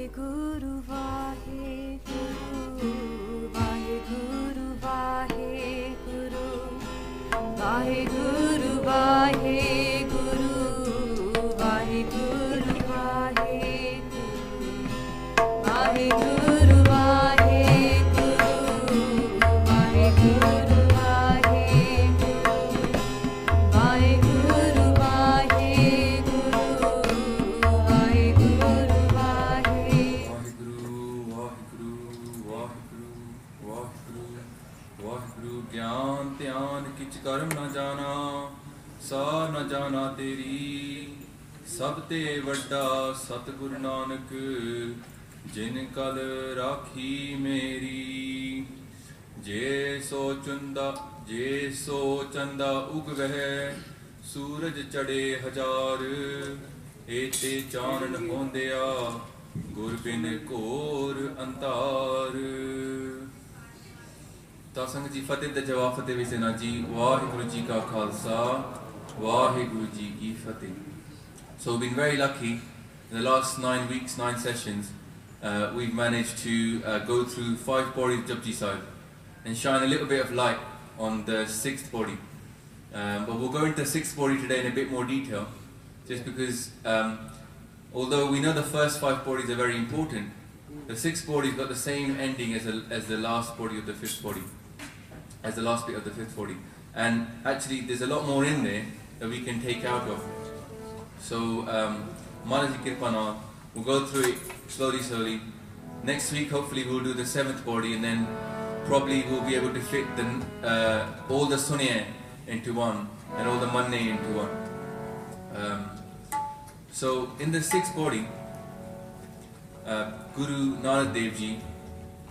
Vaheguru Vaheguru Vaheguru Vaheguru Vaheguru Vaheguru Vaheguru Vaheguru Vaheguru कर्म न जाना सा न जाना तेरी सब ते वड्डा सतगुरु नानक जिन कल राखी मेरी जे सो चंदा उग वह सूरज चढ़े हजार एते चानन होंदिया गुर बिन घोर अंतार ਤਾਂ ਸੰਗਤ ਜੀ ਫਤਿਹ ਤੇ ਜਵਾਬ ਫਤਿਹ ਵਿੱਚ ਨਾ ਜੀ ਵਾਹਿਗੁਰੂ ਜੀ ਕਾ ਖਾਲਸਾ ਵਾਹਿਗੁਰੂ ਜੀ ਕੀ ਫਤਿਹ So we've been very lucky in the last 9 weeks, 9 sessions we've managed to go through 5 bodies of Japji Sahib and shine a little bit of light on the 6th body but we'll go into the 6th body today in a bit more detail just because although we know the first 5 bodies are very important the 6th body's got the same ending as the last body of the 5th body as the last bit of the 5th body and actually there's a lot more in there that we can take out of so Maharaji Kirpana we'll go through it slowly next week hopefully we'll do the 7th body and then probably we'll be able to fit all the Sunya into one and all the Manne into one so in the 6th body Guru Nanak Dev Ji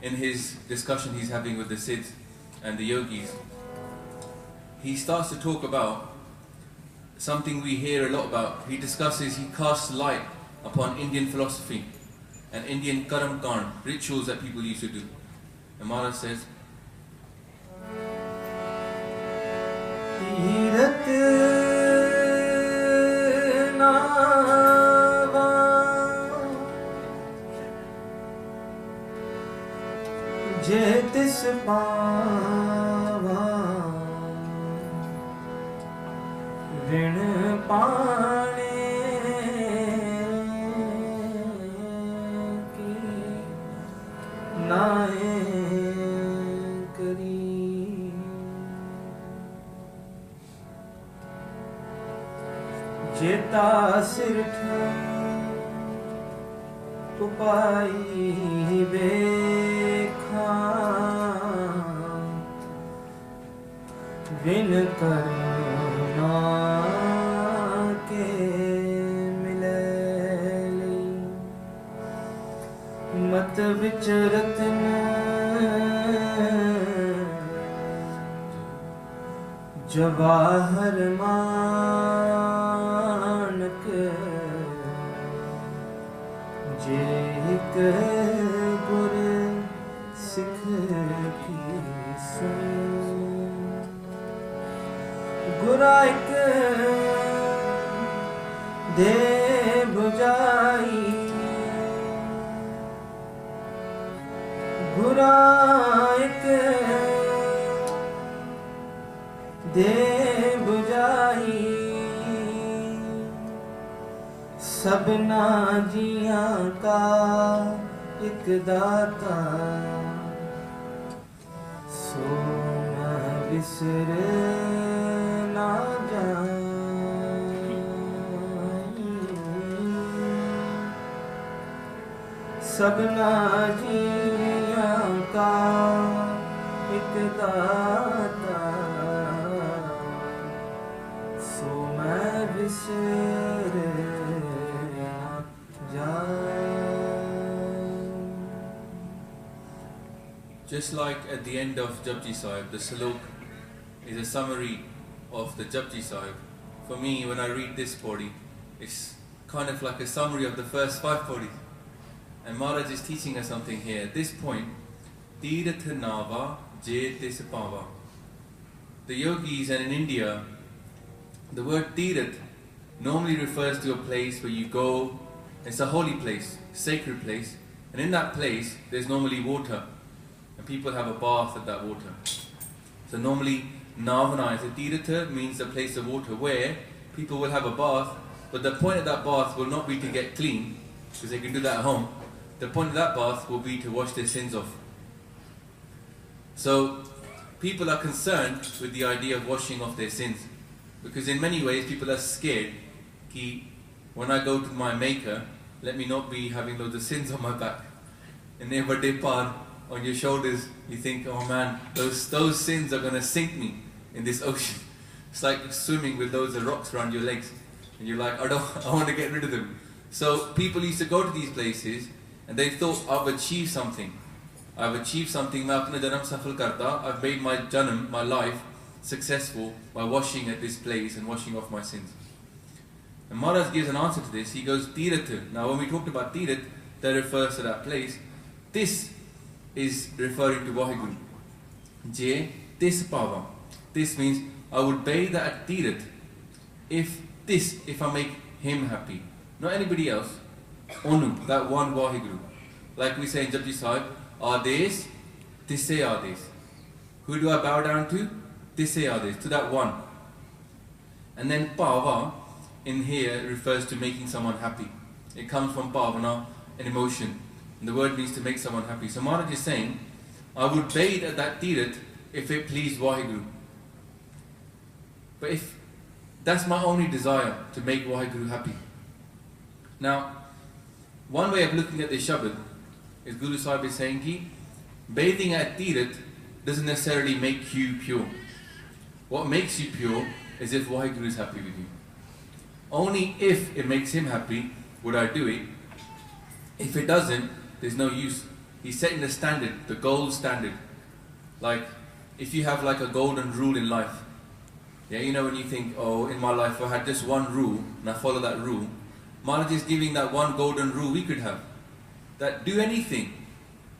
in his discussion he's having with the Siddhs and the yogis he starts to talk about something we hear a lot about he casts light upon Indian philosophy and Indian karam kand rituals that people used to do and Maharaj says जे तिस पावा ऋण पाने की नाए करी जेता सिरठ उपाई बे बिन करुणा के मिले मत विचरत जवाहर मानक जे गुर सिख की सुन गुराइक दे बुझाई गुराइक दे बुझाई सबना जिया का एक दाता सो न बिसर सबना जिया का एक दाता सो मैं बिसर Just like at the end of Japji Sahib, the Salok is a summary of the Japji Sahib. For me, when I read this body, it's kind of like a summary of the first 5 bodies. And Maharaj is teaching us something here. At this point, Tirath Nava Je Tisapava. The yogis and in India, the word Tirath normally refers to a place where you go It's a holy place, sacred place. And in that place, there's normally water. And people have a bath at that water. So normally, Navana is a Tirtha, means a place of water where people will have a bath. But the point of that bath will not be to get clean, because they can do that at home. The point of that bath will be to wash their sins off. So, people are concerned with the idea of washing off their sins. Because in many ways, people are scared that when I go to my Maker, let me not be having loads of sins on my back. And then Vadepar on your shoulders, you think, oh man, those sins are going to sink me in this ocean. It's like swimming with loads of rocks around your legs. And you're like, I want to get rid of them. So people used to go to these places and they thought, I've achieved something. I've achieved something. I've made my janam, my life, successful by washing at this place and washing off my sins. And Maharaj gives an answer to this. He goes, Tirtha. Now when we talked about Tirtha, that refers to that place. This is referring to Vaheguru. Je, this pava. This means I would bathe at Tirtha if I make him happy. Not anybody else. Onu, that one Vaheguru. Like we say in Japji Sahib, Ades, Tisse Ades. Who do I bow down to? Tisse Ades, to that one. And then Pava in here refers to making someone happy. It comes from Pavana, an emotion. And the word means to make someone happy. So Maharaj is saying, I would bathe at that Tirtha if it pleased Vaheguru. But if that's my only desire, to make Vaheguru happy. Now, one way of looking at this Shabad is Guru Sahib is saying ki bathing at Tirtha doesn't necessarily make you pure. What makes you pure is if Vaheguru is happy with you. Only if it makes him happy would I do it. If it doesn't, there's no use. He's setting the standard, the gold standard. Like, if you have like a golden rule in life, yeah, you know when you think, oh, in my life I had just one rule and I follow that rule. Maharaj is giving that one golden rule we could have. That do anything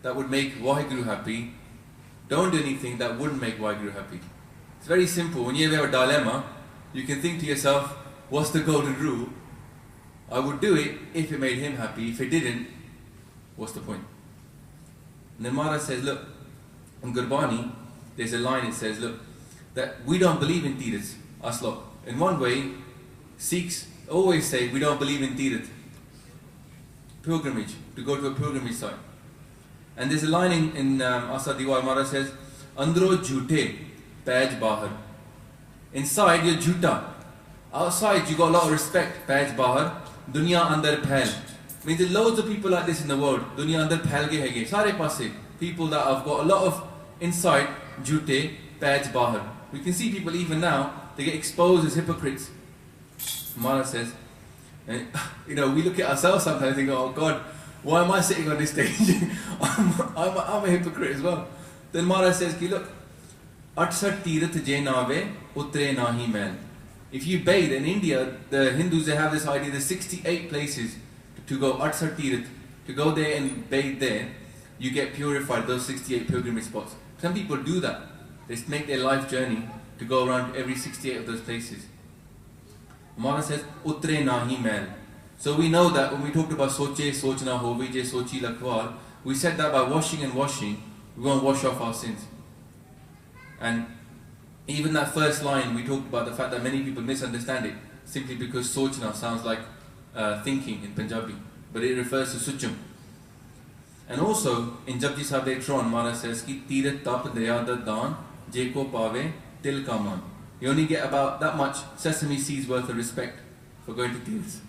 that would make Vaheguru happy. Don't do anything that wouldn't make Vaheguru happy. It's very simple. When you have a dilemma, you can think to yourself, what's the golden rule? I would do it if it made him happy. If it didn't, what's the point? And then Maharaj says, look, in Gurbani, there's a line, it says, look, that we don't believe in Tirthas, us lot. In one way, Sikhs always say we don't believe in Tirth. Pilgrimage, to go to a pilgrimage site. And there's a line in Asa Diwar, Maharaj says, Andro jhute, paj bahar. Inside you're jhuta. Outside you got a lot of respect, paj bahar. Dunya andar phail. Means there's loads of people like this in the world. Dunya andar phail ge hege. Sare passe. People that have got a lot of inside, jhute, paj bahar. We can see people even now, they get exposed as hypocrites. Maharaj says, and, you know, we look at ourselves sometimes and think, oh God, why am I sitting on this stage? I'm a hypocrite as well. Then Maharaj says, look, Atsat Tirth je nave, utre nahi mail. If you bathe in India, the Hindus, they have this idea, there's 68 places to go, Atsat Tirth, to go there and bathe there, you get purified, those 68 pilgrimage spots. Some people do that. They make their life journey to go around every 68 of those places. Maharaj says, Utre nahi mail. So we know that when we talked about Soche, Sochna ho, Vijay, Sochi, Lakwal, we said that by washing and washing, we're going to wash off our sins. And even that first line, we talked about the fact that many people misunderstand it, simply because Sochna sounds like thinking in Punjabi, but it refers to Sucham. And also, in Japji Sahib later on, Maharaj says, Ki Tirth tap daya da daan, je ko pave til kaman. You only get about that much sesame seeds worth of respect for going to Tirths.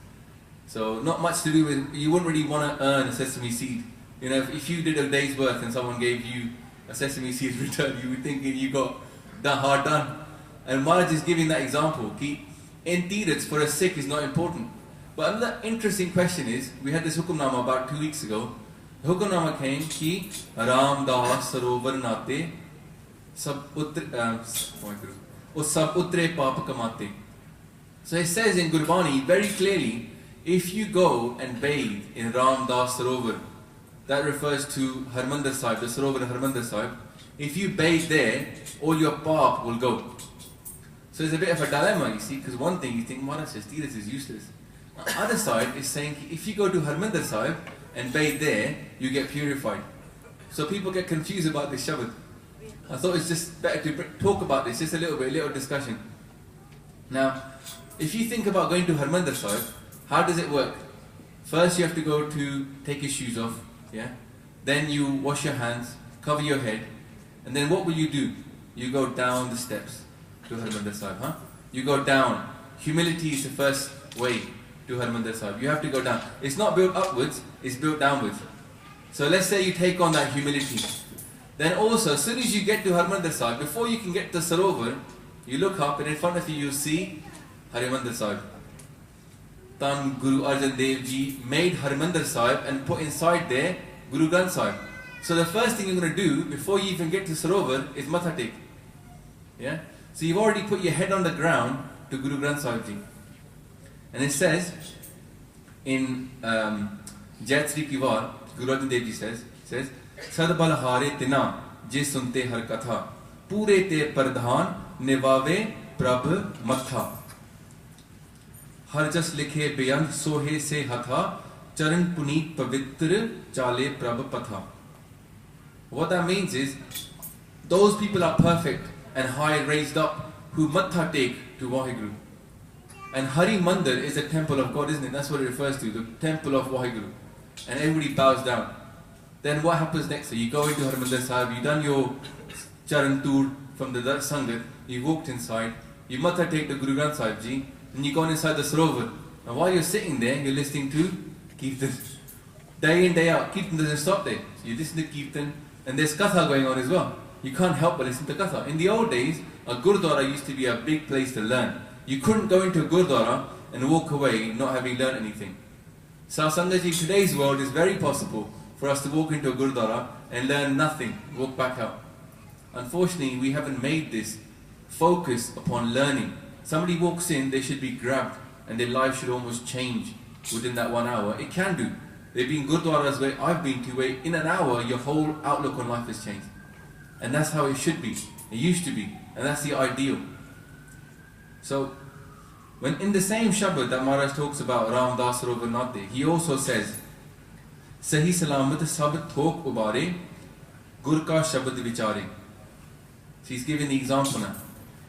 So not much to do with, you wouldn't really want to earn a sesame seed. You know, if you did a day's worth and someone gave you a sesame seed return, you would think you got that hard done. And Maharaj is giving that example. Ki in Tirths for a Sikh is not important. But another interesting question is, we had this Hukamnama about 2 weeks ago. The Hukamnama came ki Ram Das Sarovar Nate Sab Utre Papa Kamate. So it says in Gurbani very clearly, if you go and bathe in Ram Das Sarovar, that refers to Harmandir Sahib, the Sarovar in Harmandir Sahib. If you bathe there, all your pap will go. So it's a bit of a dilemma, you see, because one thing you think, Maharaj says Tirth is useless. The other side is saying if you go to Harmandir Sahib and bathe there, you get purified. So people get confused about this Shabad. I thought it's just better to talk about this, just a little discussion. Now, if you think about going to Harmandir Sahib, how does it work? First you have to go to take your shoes off, yeah? Then you wash your hands, cover your head, and then what will you do? You go down the steps to Harmandir Sahib, huh? You go down. Humility is the first way to Harmandir Sahib. You have to go down. It's not built upwards, it's built downwards. So let's say you take on that humility. Then also, as soon as you get to Harmandir Sahib, before you can get to Sarovar, you look up and in front of you see Harmandir Sahib. Tan Guru Arjan Dev Ji made Harmandir Sahib and put inside there Guru Granth Sahib. So the first thing you're going to do before you even get to Sarovar is Matha Tek. Yeah? So you've already put your head on the ground to Guru Granth Sahib Ji. And it says in Jait Sri Kiwar, Guru Arjan Dev Ji says, Sad balhare tina je sunte har katha pure te pardhan nivave prabh matha har jas likhe beyan sohe se hatha charan puneet pavitra chale prabh patha. What that means is those people are perfect and high raised up who matha take to Waheguru. And Hari Mandir is the temple of God, isn't it? That's what it refers to, the temple of Waheguru. And everybody bows down. Then what happens next? So you go into Harmandir Sahib, you've done your Charan Tour from the Sangat, you walked inside, you matha take the Guru Granth Sahib Ji, and you go inside the Sarovar. And while you're sitting there, you're listening to Kirtan. Day in, day out, Kirtan doesn't stop there. So you listen to Kirtan, and there's Katha going on as well. You can't help but listen to Katha. In the old days, a Gurdwara used to be a big place to learn. You couldn't go into a Gurdwara and walk away not having learned anything. So Sangat Ji, in today's world, is very possible for us to walk into a Gurdwara and learn nothing, walk back out. Unfortunately, we haven't made this focus upon learning. Somebody walks in, they should be grabbed and their life should almost change within that 1 hour. It can do. There have been Gurdwaras where I've been to where in an hour your whole outlook on life has changed. And that's how it should be. It used to be. And that's the ideal. So, when in the same Shabad that Maharaj talks about Ram Das Rovarnate, he also says, Sahi Salamat Sab Thok Ubare Gur Ka Shabad Vichare. So he's giving the example now.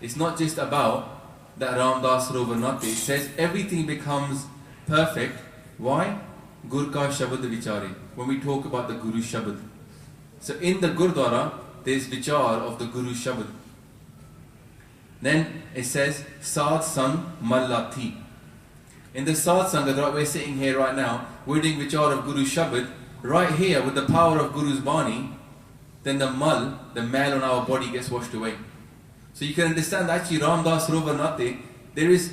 It's not just about that Ram Das Rovarnate. It says everything becomes perfect. Why? Gur Ka Shabad Vichare. When we talk about the Guru Shabad. So in the Gurdwara, there's Vichar of the Guru Shabad. Then it says Sad Sang Mallathi. In the Sad Sangha that we're sitting here right now, we're doing Vichar of Guru Shabad. Right here with the power of Guru's Bani, then the mal, the mal on our body gets washed away. So you can understand that actually Ram Das Rovarnate, there is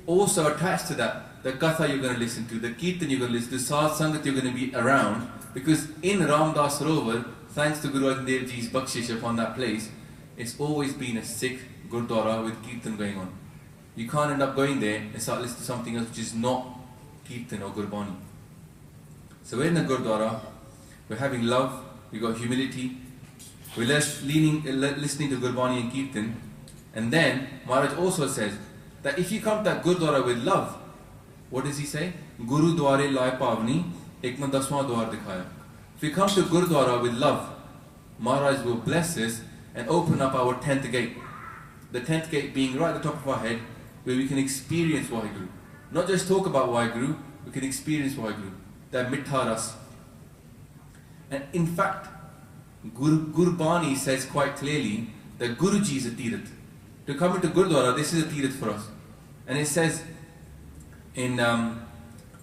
also attached to that the Katha you're going to listen to, the Kirtan you're going to listen to, Sad Sangat you're going to be around. Because in Ram Das Rovar, thanks to Guru Arjan Dev Ji's bakshish upon that place, it's always been a Sikh Gurdwara with Kirtan going on. You can't end up going there and start listening to something else which is not Kirtan or Gurbani. So we're in the Gurdwara, we're having love, we've got humility, we're listening to Gurbani and Kirtan. And then Maharaj also says that if you come to that Gurdwara with love, what does he say? Guru Dware Lai Pavni Ekma Daswa Dwar Dikhaya. If we come to Gurdwara with love, Maharaj will bless us and open up our 10th gate. The 10th gate being right at the top of our head, where we can experience Waheguru. Not just talk about Waheguru, we can experience Waheguru. That Mittha Ras. And in fact, Gurbani says quite clearly that Guruji is a Tirath. To come into Gurdwara, this is a Tirath for us. And it says in Baban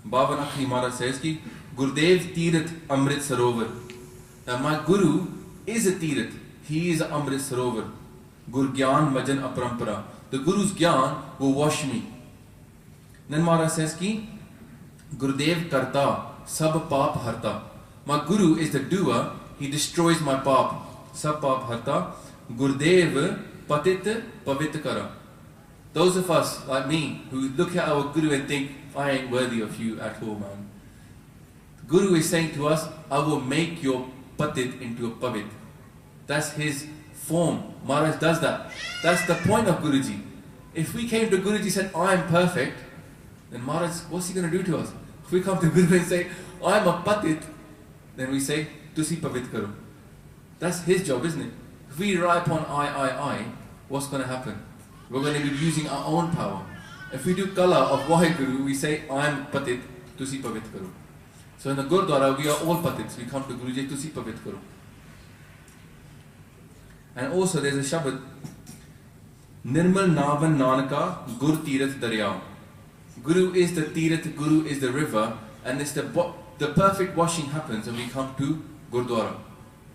Akhri Maharaj says ki Gurdev Tirath Amrit Sarovar. My Guru is a Tirath. He is Amrit Sarovar. Gur Gyan Majan Aparampara. The Guru's Gyan will wash me. Then Maharaj says ki Gurudev Karta Sab Paap Harta. My Guru is the doer. He destroys my paap. Sab Paap Harta. Gurudev Patit Pavit Kara. Those of us like me who look at our Guru and think, I ain't worthy of you at all, man. Guru is saying to us, I will make your patit into a pavit. That's his form. Maharaj does that. That's the point of Guruji. If we came to Guruji and said, I am perfect, then Maharaj, what's he going to do to us? If we come to Guru and say, I'm a patit, then we say, Tusi pavit karo. That's his job, isn't it? If we rely upon I, what's going to happen? We're going to be using our own power. If we do kala of Vaheguru, we say, I'm patit, Tusi pavit karo. So in the Gurdwara, we are all patits. We come to Guruji, Tusi pavit karo. And also there's a Shabad, Nirmal Navan Nanaka Gur Tirath Daryao. Guru is the Tirath, Guru is the river, and it's the perfect washing happens when we come to Gurdwara.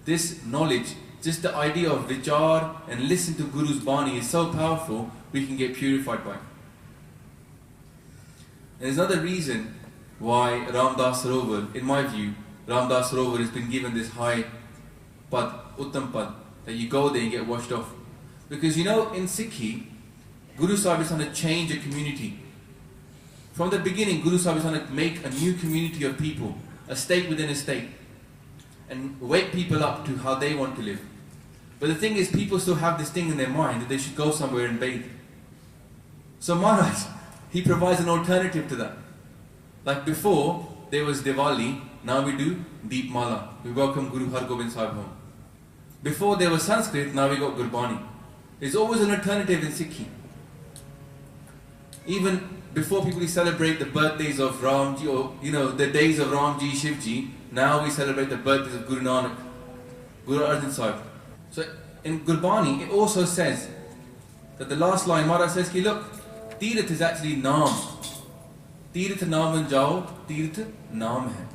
This knowledge, just the idea of vichar and listen to Guru's Bani is so powerful, we can get purified by it. And there's another reason why Ramdas Sarovar, in my view, Ramdas Sarovar has been given this high pad, Uttam pad, that you go there and get washed off. Because in Sikhi, Guru Sahib is trying to change a community. From the beginning, Guru Sahib is trying to make a new community of people, a state within a state, and wake people up to how they want to live. But the thing is, people still have this thing in their mind that they should go somewhere and bathe. So Maharaj, he provides an alternative to that. Like before, there was Diwali, now we do Deep Mala. We welcome Guru Har Gobind Sahib home. Before there was Sanskrit, now we got Gurbani. There's always an alternative in Sikhi. Even before people celebrate the birthdays of Ramji, or the days of Ramji, Shivji, now we celebrate the birthdays of Guru Nanak, Guru Arjan Sahib. So in Gurbani, it also says that the last line, Maharaj says, ki look, Tirath is actually Naam. Tirath Naaman Jao, Tirath Naam hai.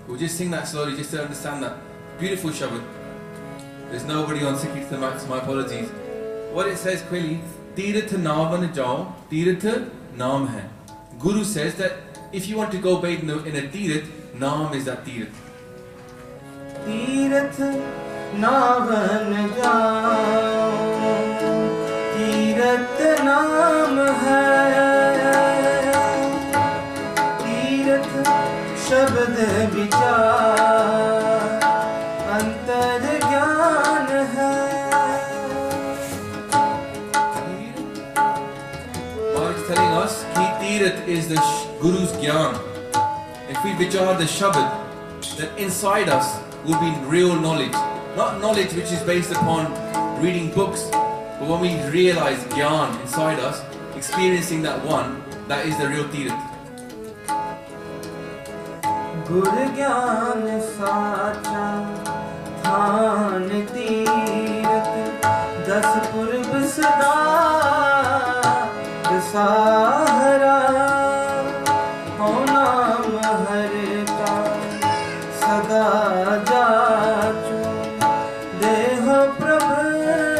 We'll just sing that slowly just to understand that. Beautiful Shabad. There's nobody on Sikhi to Max, my apologies. What it says clearly, Tirath Naaman Jao, Tirath Naam hai. Guru says that if you want to go bathe in a Tirath, Naam is that Tirath. Tirath Naaman Jao, Tirath Naam hai, Tirath Shabad Vichar, Antar Gyan hai. Maharaj is telling us, Ki Tirath is the Guru's Gyan. If we vichar the Shabad, then inside us will be real knowledge. Not knowledge which is based upon reading books, but when we realize Gyan inside us, experiencing that one, that is the real Tirath. Gur Gyan Sacha Than Tirath, Das Purb Sada Sahara, Ho Naam Har Ka Sada Jachu, Deho Prabh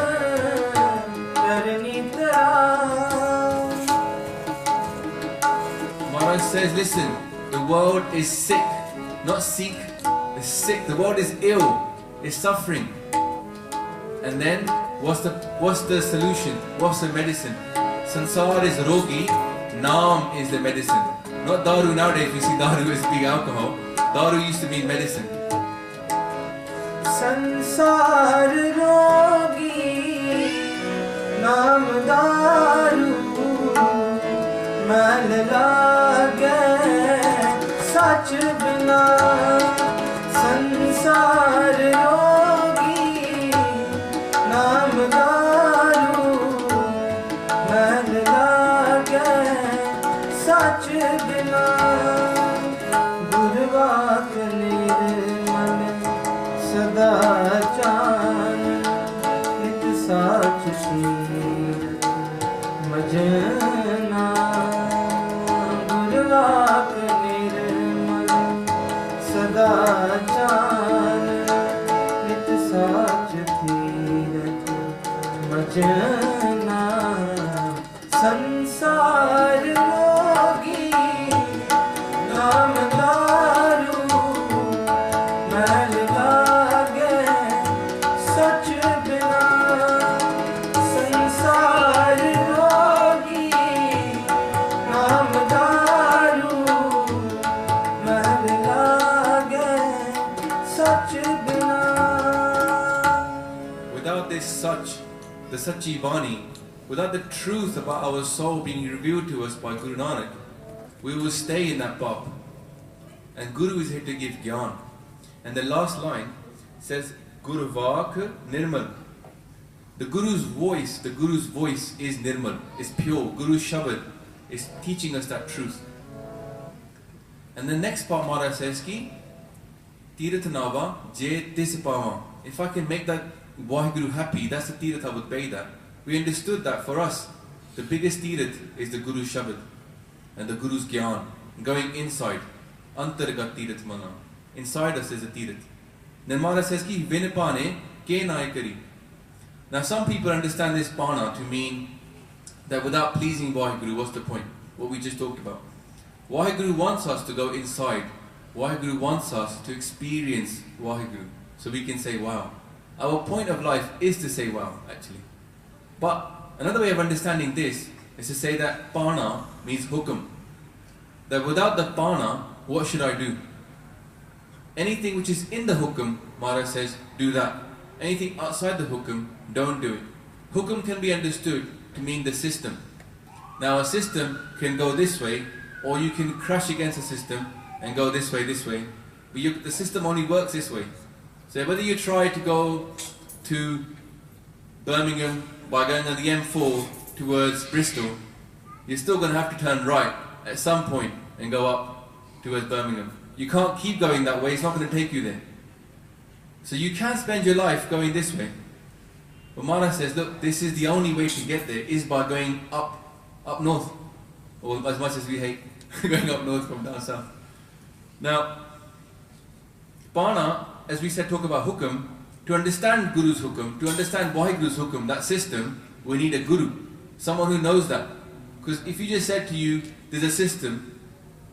Karanitra. Maharaj says, listen, the world is sick, not sick, it's sick. The world is ill, it's suffering. And then, what's the solution? What's the medicine? Sansar is rogi, Naam is the medicine. Not Daru nowadays, we see Daru as being alcohol. Daru used to mean medicine. Sansar rogi, Naam Daru, Mal lage Sach bina. Sansar rogi, Naam Daru, Mal lage Sach bina. Gurvat nirmal Sada chan, Nit sach sheer Majna. Gurvat nirmal Sada chan, Nit sach sheer Majna. Sansar rogi, Naam Daru, Mal lage Sach bina. Sansar rogi, Naam Daru, Mal lage Sach bina. Without this Sach, the Sachi Bani, without the truth about our soul being revealed to us by Guru Nanak, we will stay in that path. And Guru is here to give Gyan. And the last line says, Guru Vak Nirmal. The Guru's voice is Nirmal, is pure. Guru's Shabad is teaching us that truth. And the next part Maharaj says ki, Tirath Nava Je Tis Pava. If I can make that Vaheguru happy, that's the Tirath I would pay that. We understood that for us, the biggest Tirath is the Guru's Shabad and the Guru's Gyan, going inside. Antargat Tirath Mana. Inside us is a Tirath. Then Maharaj says ki, Vinapane Ke Naikari. Now some people understand this Pana to mean that without pleasing Vaheguru, what's the point? What we just talked about. Vaheguru wants us to go inside. Vaheguru wants us to experience Vaheguru. So we can say wow. Our point of life is to say wow, actually. But another way of understanding this is to say that Pana means hukum. That without the Pana, what should I do? Anything which is in the hukum, Maharaj says, do that. Anything outside the hukum, don't do it. Hukum can be understood to mean the system. Now a system can go this way, or you can crash against a system and go this way. But the system only works this way. So whether you try to go to Birmingham by going on the M4 towards Bristol, you're still going to have to turn right at some point and go up towards Birmingham. You can't keep going that way, it's not going to take you there. So you can spend your life going this way. But Maharaj says, look, this is the only way to get there, is by going up north. Or as much as we hate going up north from down south. Now, Pana, as we said, talk about hukum. To understand Guru's hukum, to understand Vaheguru's hukum, that system, we need a Guru. Someone who knows that. Because if you just said to you, there's a system,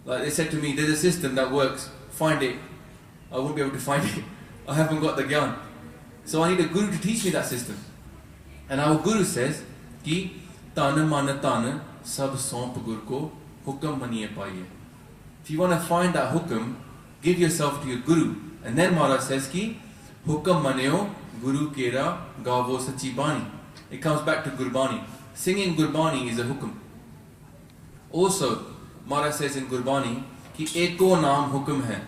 like they said to me, there's a system that works, find it. I won't be able to find it. I haven't got the gyan. So I need a Guru to teach me that system. And our Guru says, Ki Tana Mana Tana Sab Somp Gur Ko Hukam Maniye Paiye. If you want to find that hukum, give yourself to your Guru. And then Maharaj says ki Hukam Maneo Guru Kera Gavo Sachi Bani. It comes back to Gurbani. Singing Gurbani is a hukum. Also, Maharaj says in Gurbani ki Eko Naam Hukum Hai.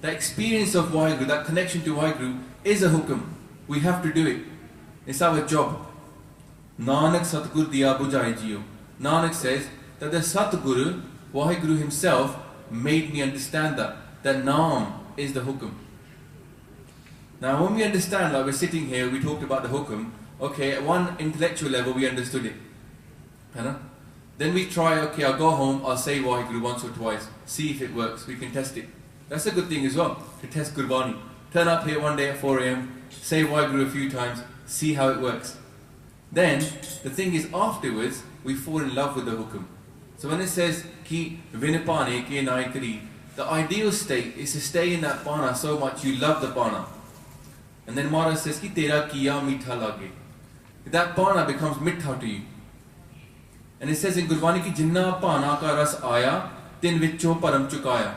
The experience of Vaheguru, that connection to Vaheguru is a hukum. We have to do it. It's our job. Nanak Satgur Diya Bujai Jiyo. Nanak says that the Satguru, Vaheguru himself, made me understand that Naam is the hukum. Now when we understand, like we're sitting here, we talked about the hukum, okay, at one intellectual level we understood it. Then we try, okay, I'll go home, I'll say Vaheguru once or twice, see if it works, we can test it. That's a good thing as well, to test Gurbani. Turn up here one day at 4 AM, say Vaheguru a few times, see how it works. Then, the thing is afterwards, we fall in love with the hukum. So when it says, Ki vinapane ke naikari, the ideal state is to stay in that pana so much you love the pana. And then Maharaj says, Ki tera kiya mitha lage. That pana becomes mitha to you. And it says in Gurbani ki jinna pana ka ras aya, tin vicho param chukaya.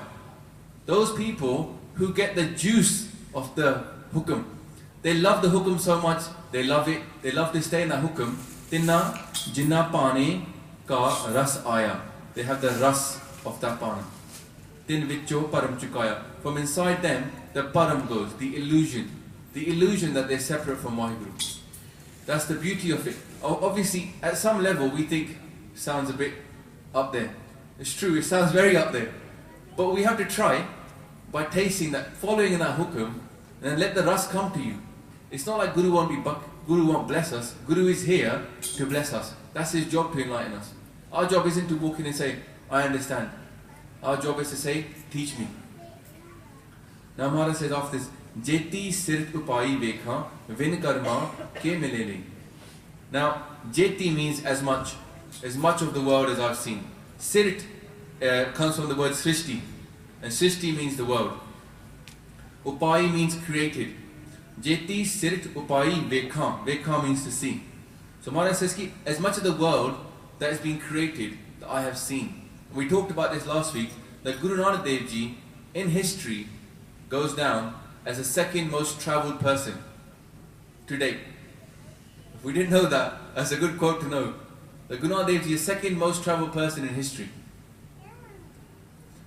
Those people who get the juice of the hukum, they love the hukum so much, they love it, they love to stay in that hukum. Tinna jinna pane ka ras aya. They have the ras of that pana. Tin vicho param chukaya. From inside them, the param goes, the illusion that they're separate from Vaheguru. That's the beauty of it. Obviously, at some level, we think sounds a bit up there. It's true, it sounds very up there. But we have to try by tasting that, following in that hukum, and then let the ras come to you. It's not like Guru won't bless us. Guru is here to bless us. That's his job, to enlighten us. Our job isn't to walk in and say, I understand. Our job is to say, teach me. Now Maharaj says after this, Jeti sirt upai vekha vin karma ke milele. Now, Jeti means as much of the world as I've seen. Sirt comes from the word Srishti, and Srishti means the world. Upai means created. Jeti sirt upai vekha. Vekha means to see. So Maharaj says, as much of the world that has been created that I have seen. We talked about this last week, that Guru Nanak Dev Ji in history goes down as the second most travelled person to date. If we didn't know that, that's a good quote to know. That Guru Nanak Dev Ji is the second most travelled person in history.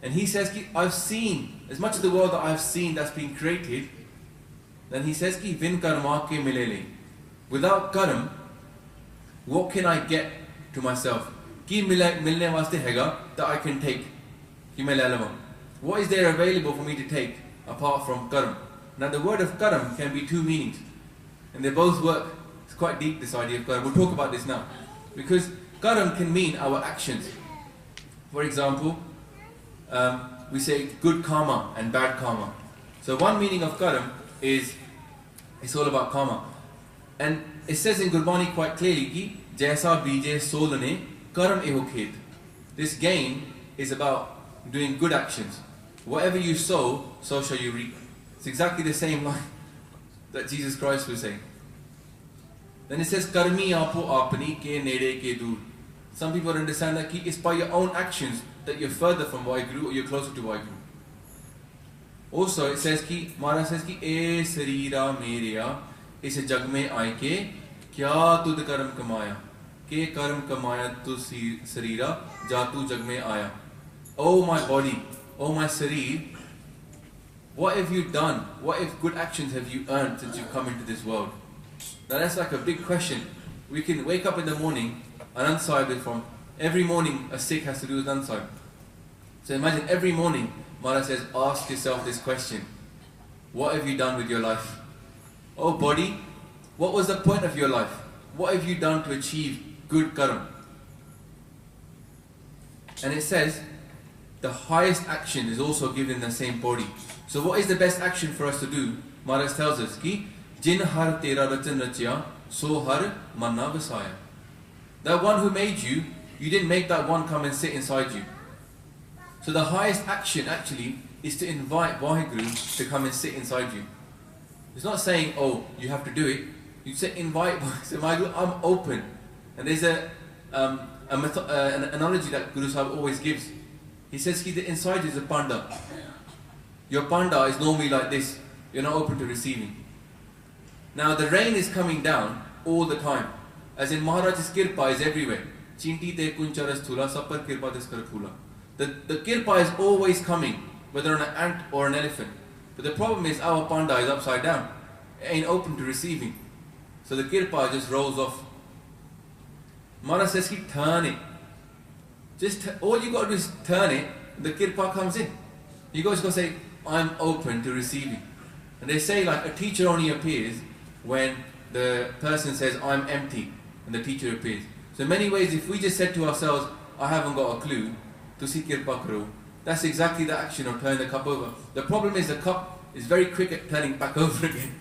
And he says, ki, I've seen, as much of the world that I've seen that's been created, then he says, ki, Vin karma ke milele. Without karam, what can I get to myself? Ki milne vaste hega that I can take. Ki main le lawa. What is there available for me to take apart from karam? Now the word of karam can be two meanings. And they both work. It's quite deep, this idea of karam. We'll talk about this now. Because karam can mean our actions. For example, we say good karma and bad karma. So one meaning of karam is it's all about karma. And it says in Gurbani quite clearly ki jaisa bije solane karam eho khet. This game is about doing good actions. Whatever you sow, so shall you reap. It's exactly the same line that Jesus Christ was saying. Then it says karmi apo apni ke nede ke dur. Some people understand that it's by your own actions that you're further from Waheguru or you're closer to Waheguru. Also it says ki, Maharaj says ki, E sarira mereya, is jag mein aaye ke, kya tud karam kamaya? Ke karam kamaya tu sarira, ja tu jag mein aaya. Oh my body, oh my sarir, what have you done? What if good actions have you earned since you've come into this world? Now that's like a big question. We can wake up in the morning and unsahib from every morning a Sikh has to do with unsahib. So imagine every morning Maharaj says, ask yourself this question. What have you done with your life? Oh body, what was the point of your life? What have you done to achieve good karam? And it says the highest action is also given in the same body. So what is the best action for us to do? Maharaj tells us ki Jin har tera rachan rachya, so har manna vasaya. That one who made you, you didn't make that one come and sit inside you. So the highest action actually is to invite Waheguru to come and sit inside you. It's not saying, oh, you have to do it. You say, invite, say, Waheguru, I'm open. And there's an analogy that Guru Sahib always gives. He says, that inside you is a panda. Your panda is normally like this. You're not open to receiving. Now the rain is coming down all the time. As in Maharaj's kirpa is everywhere. Chinti te kuncharas thula, sapar kirpa deskar phula. The kirpa is always coming, whether on an ant or an elephant. But the problem is our panda is upside down. It ain't open to receiving. So the kirpa just rolls off. Maharaj says, turn it. All you got to do is turn it, the kirpa comes in. You just got to say, I'm open to receiving. And they say like a teacher only appears when the person says, I'm empty, and the teacher appears. So in many ways, if we just said to ourselves, I haven't got a clue, tusi kirpa karo, that's exactly the action of turning the cup over. The problem is the cup is very quick at turning back over again.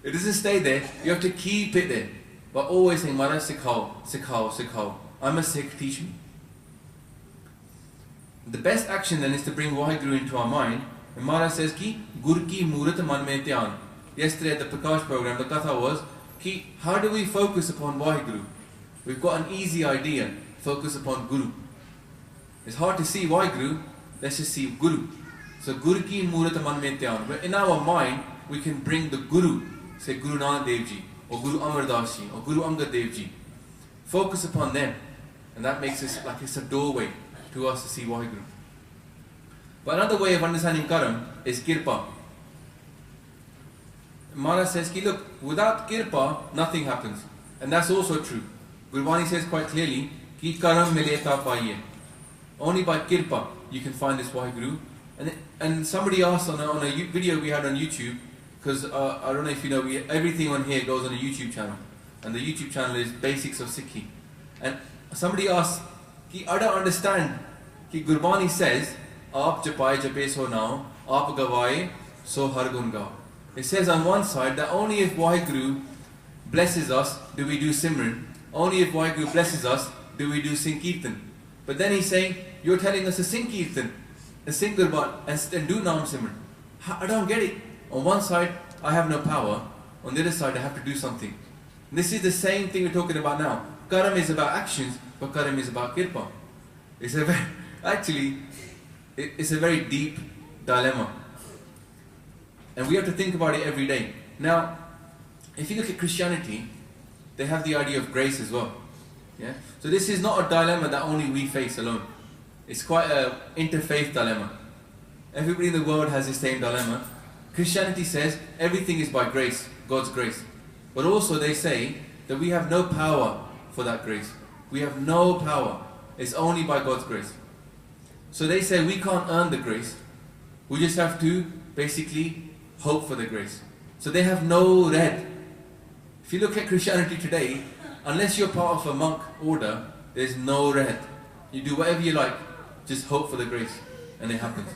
It doesn't stay there, you have to keep it there. But always saying, Maharaj sikhao, sikhao, sikhao. I'm a Sikh, teach me. The best action then is to bring Waheguru into our mind. And Maharaj says ki Gur ki Murat Man Mein Dhyan. Yesterday at the Prakash program, the katha was ki how do we focus upon Waheguru? We've got an easy idea. Focus upon Guru. It's hard to see Waheguru. Let's just see Guru. So Gur ki Murat Man Mein Dhyan. But in our mind, we can bring the Guru. Say Guru Nanak Dev Ji, or Guru Amar Das Ji, or Guru Angad Dev Ji. Focus upon them. And that makes us like it's a doorway to us to see Waheguru. But another way of understanding karam is kirpa. Maharaj says, ki look, without kirpa, nothing happens. And that's also true. Gurbani says quite clearly, ki karam mileta paiye. Only by kirpa you can find this Waheguru. And somebody asked on a video we had on YouTube, because I don't know if you know, everything on here goes on a YouTube channel. And the YouTube channel is Basics of Sikhi. And somebody asked, ki I don't understand, ki Gurbani says, Aap japai jape so now, aap gavaye so har gun gao. It says on one side that only if Waheguru blesses us do we do Simran. Only if Waheguru blesses us do we do Sankirtan. But then he's saying, you're telling us to sing Kirtan, and sing Gurban, and do Naam Simran. I don't get it. On one side, I have no power. On the other side, I have to do something. And this is the same thing we're talking about now. Karam is about actions, but Karam is about Kirpa. It's a very deep dilemma. And we have to think about it every day. Now, if you look at Christianity, they have the idea of grace as well. Yeah? So this is not a dilemma that only we face alone. It's quite an interfaith dilemma. Everybody in the world has the same dilemma. Christianity says everything is by grace, God's grace. But also they say that we have no power for that grace. We have no power. It's only by God's grace. So they say we can't earn the grace. We just have to basically hope for the grace. So they have no red. If you look at Christianity today, unless you're part of a monk order, there's no red. You do whatever you like, just hope for the grace, and it happens.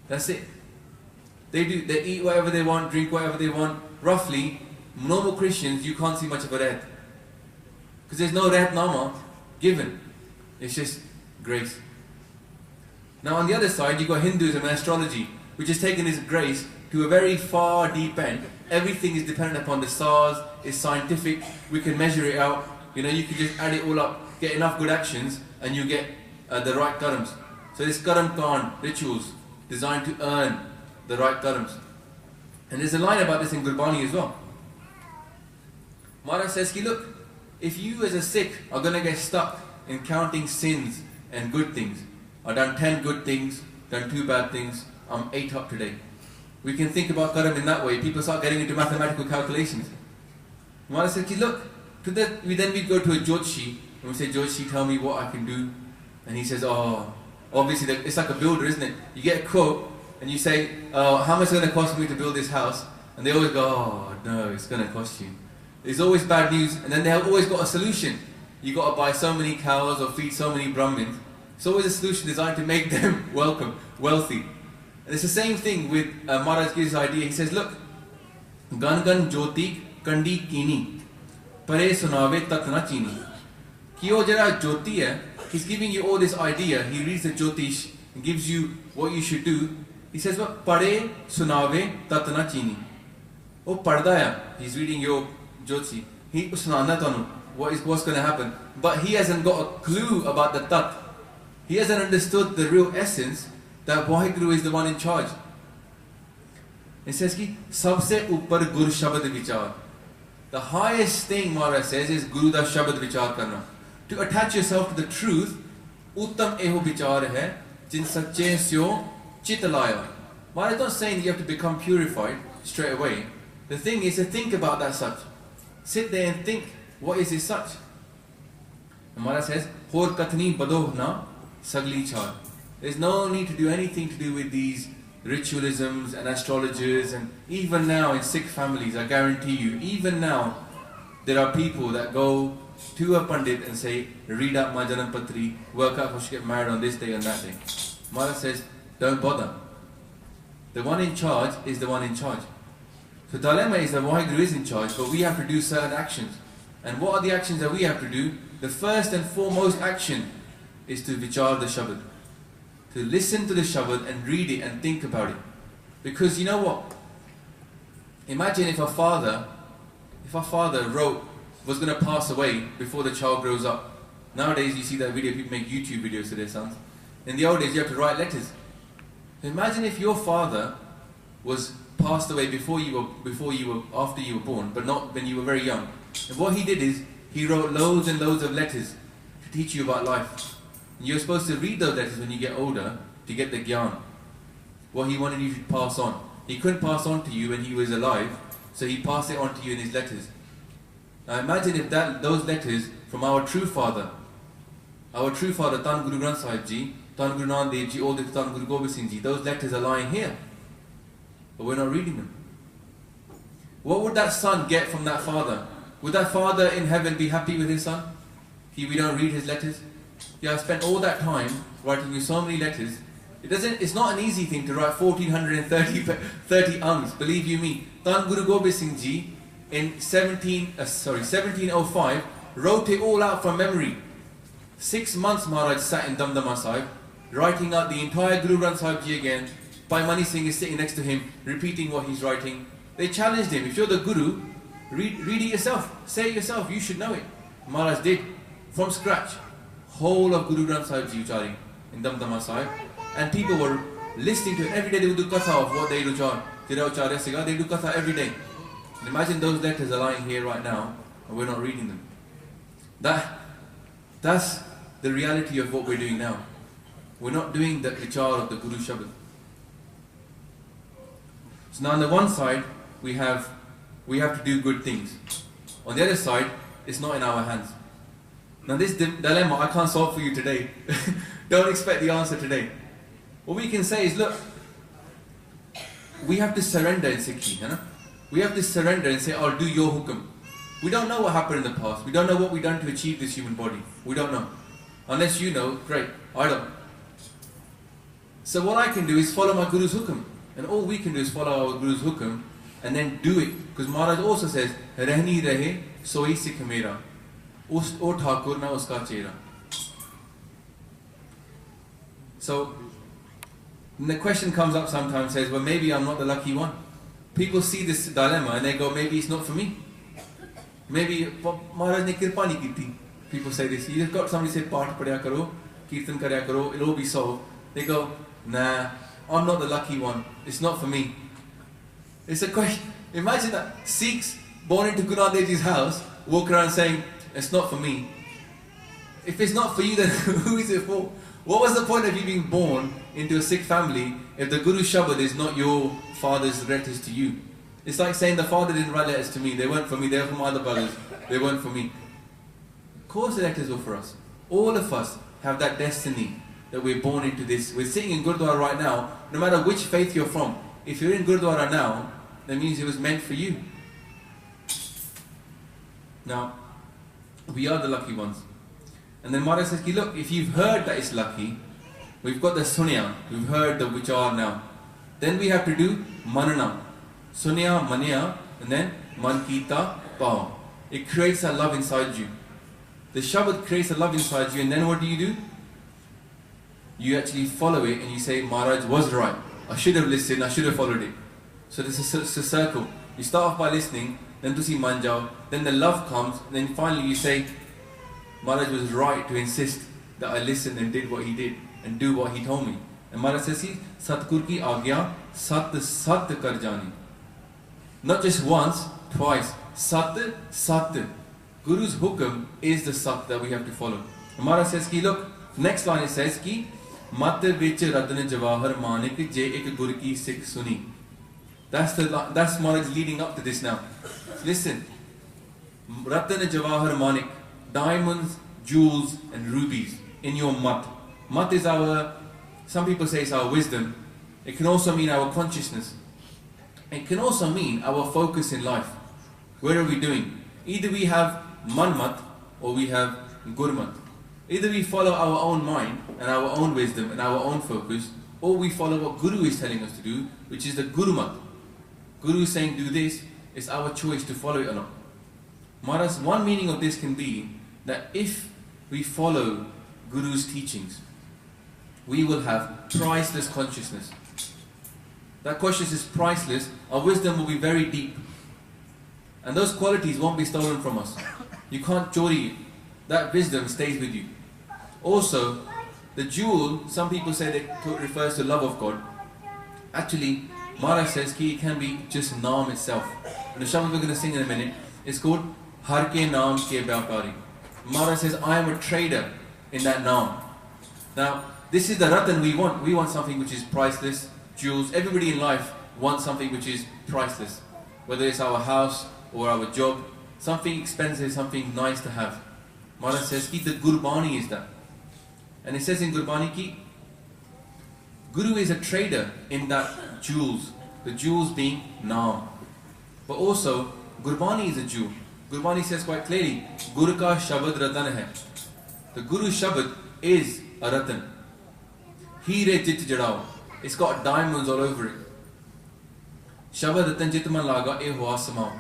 That's it. They eat whatever they want, drink whatever they want. Roughly, normal Christians, you can't see much of a red. Because there's no red nama given. It's just grace. Now on the other side, you've got Hinduism and astrology, which has taken this grace to a very far deep end. Everything is dependent upon the stars, it's scientific, we can measure it out. You can just add it all up, get enough good actions, and you get the right karams. So this karam khan rituals designed to earn the right karams. And there's a line about this in Gurbani as well. Maharaj says, look, if you as a Sikh are going to get stuck in counting sins and good things, I've done 10 good things, done 2 bad things, I'm 8 up today. We can think about karam in that way. People start getting into mathematical calculations. Maharaj said, look, then we go to a Jyotshi, and we say, Jyotshi, tell me what I can do. And he says, obviously it's like a builder, isn't it? You get a quote, and you say, how much is it going to cost me to build this house? And they always go, oh no, it's going to cost you. There's always bad news, and then they've always got a solution. You got to buy so many cows or feed so many Brahmins. It's always a solution designed to make them wealthy. And it's the same thing with Maharaj gives idea. He says, look, Gan Gan Jyoti Kandi Kini Pare Sunave Tat Na Chini. Kiyo Jara Jyoti hai, he's giving you all this idea. He reads the Jyotish and gives you what you should do. He says, what? Pare Sunave Tat Na Chini. Oh, Pardaya. He's reading your Jyoti. He Sunana Tanu. What's going to happen? But he hasn't got a clue about the Tat. He hasn't understood the real essence that Vaheguru is the one in charge. It says ki sabse upar Guru Shabad Vichar. The highest thing Maharaj says is Guru da Shabad Vichar karna. To attach yourself to the truth, Uttam eho vichar hai, jin sache syo chitalaya. Maharaj is not saying that you have to become purified straight away. The thing is to think about that such. Sit there and think, what is this such? And Maharaj says, Hor katni badoh na sagli char. There's no need to do anything to do with these ritualisms and astrologers, and even now in Sikh families, I guarantee you, even now, there are people that go to a Pandit and say, read out my Janam Patri, work out if I should get married on this day and that day. Maharaj says, don't bother. The one in charge is the one in charge. So the dilemma is that Vaheguru is in charge, but we have to do certain actions. And what are the actions that we have to do? The first and foremost action is to vichar the Shabad. To listen to the Shabad and read it and think about it. Because you know what? Imagine if our father was going to pass away before the child grows up. Nowadays you see that video, people make YouTube videos to their sons. In the old days you have to write letters. Imagine if your father was passed away after you were born, but not when you were very young. And what he did is, he wrote loads and loads of letters to teach you about life. You're supposed to read those letters when you get older to get the gyan. What he wanted you to pass on. He couldn't pass on to you when he was alive, so he passed it on to you in his letters. Now imagine if those letters from our true father, Tan Guru Granth Sahib Ji, Tan Guru Nanak Dev Ji, all the Tan Guru Gobind Singh Ji, those letters are lying here, but we're not reading them. What would that son get from that father? Would that father in heaven be happy with his son? We don't read his letters? I spent all that time writing you so many letters. It's not an easy thing to write 1430 angs, believe you me. Tan Guru Gobind Singh Ji in 1705 wrote it all out from memory. 6 months Maharaj sat in Damdama Sahib, writing out the entire Guru Granth Sahib Ji again. Bhai Mani Singh is sitting next to him, repeating what he's writing. They challenged him, if you're the Guru, read it yourself, say it yourself, you should know it. Maharaj did, from scratch. Whole of Guru Granth Sahib Ji Uchari in Damdama Sahib, and people were listening to it. Every day they would do katha of what they do uchar. They do katha every day. And imagine those letters are lying here right now and we're not reading them. That's the reality of what we're doing now. we're not doing the vichar of the Guru Shabad. So now on the one side, we have to do good things. On the other side, it's not in our hands. Now this dilemma I can't solve for you today. Don't expect the answer today. What we can say is, look, we have to surrender in Sikhi. You know? We have to surrender and say, I'll do your hukum. We don't know what happened in the past. We don't know what we've done to achieve this human body. We don't know. Unless you know, great. I don't. So what I can do is follow my Guru's hukum. And all we can do is follow our Guru's hukum and then do it. Because Maharaj also says, Rehni rahe, soi sikh mera. O Thakur na uska chera. So, the question comes up sometimes, says, well, maybe I'm not the lucky one. People see this dilemma and they go, maybe it's not for me. Maybe Maharaj ne kirpa nahi ki thi. People say this. You just got somebody say, Paath padya karo, Kirtan karya karo, it'll all be solved. They go, nah, I'm not the lucky one. It's not for me. It's a question. Imagine that Sikhs born into Guru Nanak Dev Ji's house walk around saying, it's not for me. If it's not for you, then who is it for? What was the point of you being born into a Sikh family if the Guru Shabad is not your father's letters to you? It's like saying the father didn't write letters to me. They weren't for me. They were for my other brothers. They weren't for me. Of course the letters were for us. All of us have that destiny that we're born into this. We're sitting in Gurdwara right now, no matter which faith you're from. If you're in Gurdwara now, that means it was meant for you. Now, we are the lucky ones. And then Maharaj says, look, if you've heard that it's lucky, we've got the sunya, we've heard the vichar now. Then we have to do manana. Sunya, manya, and then man kita pao. It creates a love inside you. The Shabad creates a love inside you, and then what do? You actually follow it and you say, Maharaj was right. I should have listened, I should have followed it. So this is a circle. You start off by listening, then to see manjao, then the love comes, and then finally you say, Maharaj was right to insist that I listened and did what he did and do what he told me. And Maharaj says, Satgur ki agya sat kar jani. Not just once, twice. Sat. Guru's hukam is the sat that we have to follow. And Maharaj says, look, next line it says, Mat vich radne jawahar manik je ek gur ki sikh suni. That's Maharaj leading up to this now. Listen, Ratna Jawahar Manik, diamonds, jewels and rubies in your mat. Mat is some people say it's our wisdom. It can also mean our consciousness. It can also mean our focus in life. Where are we doing? Either we have manmat or we have gurmat. Either we follow our own mind and our own wisdom and our own focus, or we follow what Guru is telling us to do, which is the gurumat. Guru is saying do this, it's our choice to follow it or not. Maharaj, one meaning of this can be that if we follow Guru's teachings, we will have priceless consciousness. That consciousness is priceless, our wisdom will be very deep. And those qualities won't be stolen from us. You can't chori it. That wisdom stays with you. Also, the jewel, some people say that it refers to love of God. Actually, Maharaj says it can be just Naam itself. And the Shabad we're going to sing in a minute, it's called Har ke Naam ke Vyapari. Maharaj says, I am a trader in that Naam. Now, this is the Ratan we want. We want something which is priceless, jewels. Everybody in life wants something which is priceless. Whether it's our house or our job, something expensive, something nice to have. Maharaj says, the Gurbani is that. And it says in Gurbani ki, Guru is a trader in that jewels. The jewels being Naam. But also, Gurbani is a jewel. Gurbani says quite clearly, Guru ka Shabad Ratan hai. The Guru Shabad is a Ratan. Heere jit jadao. It's got diamonds all over it. Shabad Ratan jitman laga e hua samao.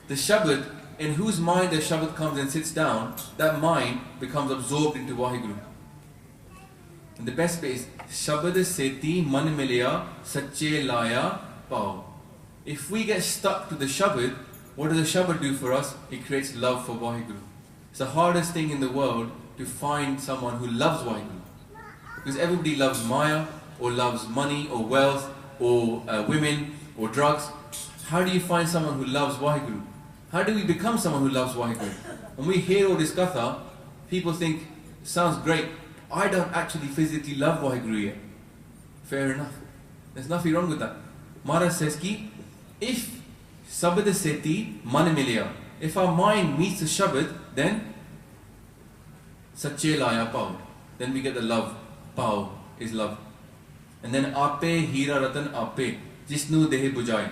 The Shabad, in whose mind the Shabad comes and sits down, that mind becomes absorbed into Vaheguru. And the best bit is, Shabad seti man milya sache laya pao. If we get stuck to the Shabad, what does the Shabad do for us? It creates love for Vaheguru. It's the hardest thing in the world to find someone who loves Vaheguru. Because everybody loves Maya, or loves money, or wealth, or women, or drugs. How do you find someone who loves Vaheguru? How do we become someone who loves Vaheguru? When we hear all this katha, people think, it sounds great, I don't actually physically love Waheguru yet. Fair enough. There's nothing wrong with that. Maharaj says ki, if Sabad Seti Man Milya, if our mind meets the Shabad, then Sache Laya Pao. Then we get the love. Pao is love. And then Ape Hira Ratan Ape, Jisnu Dehe Bujai.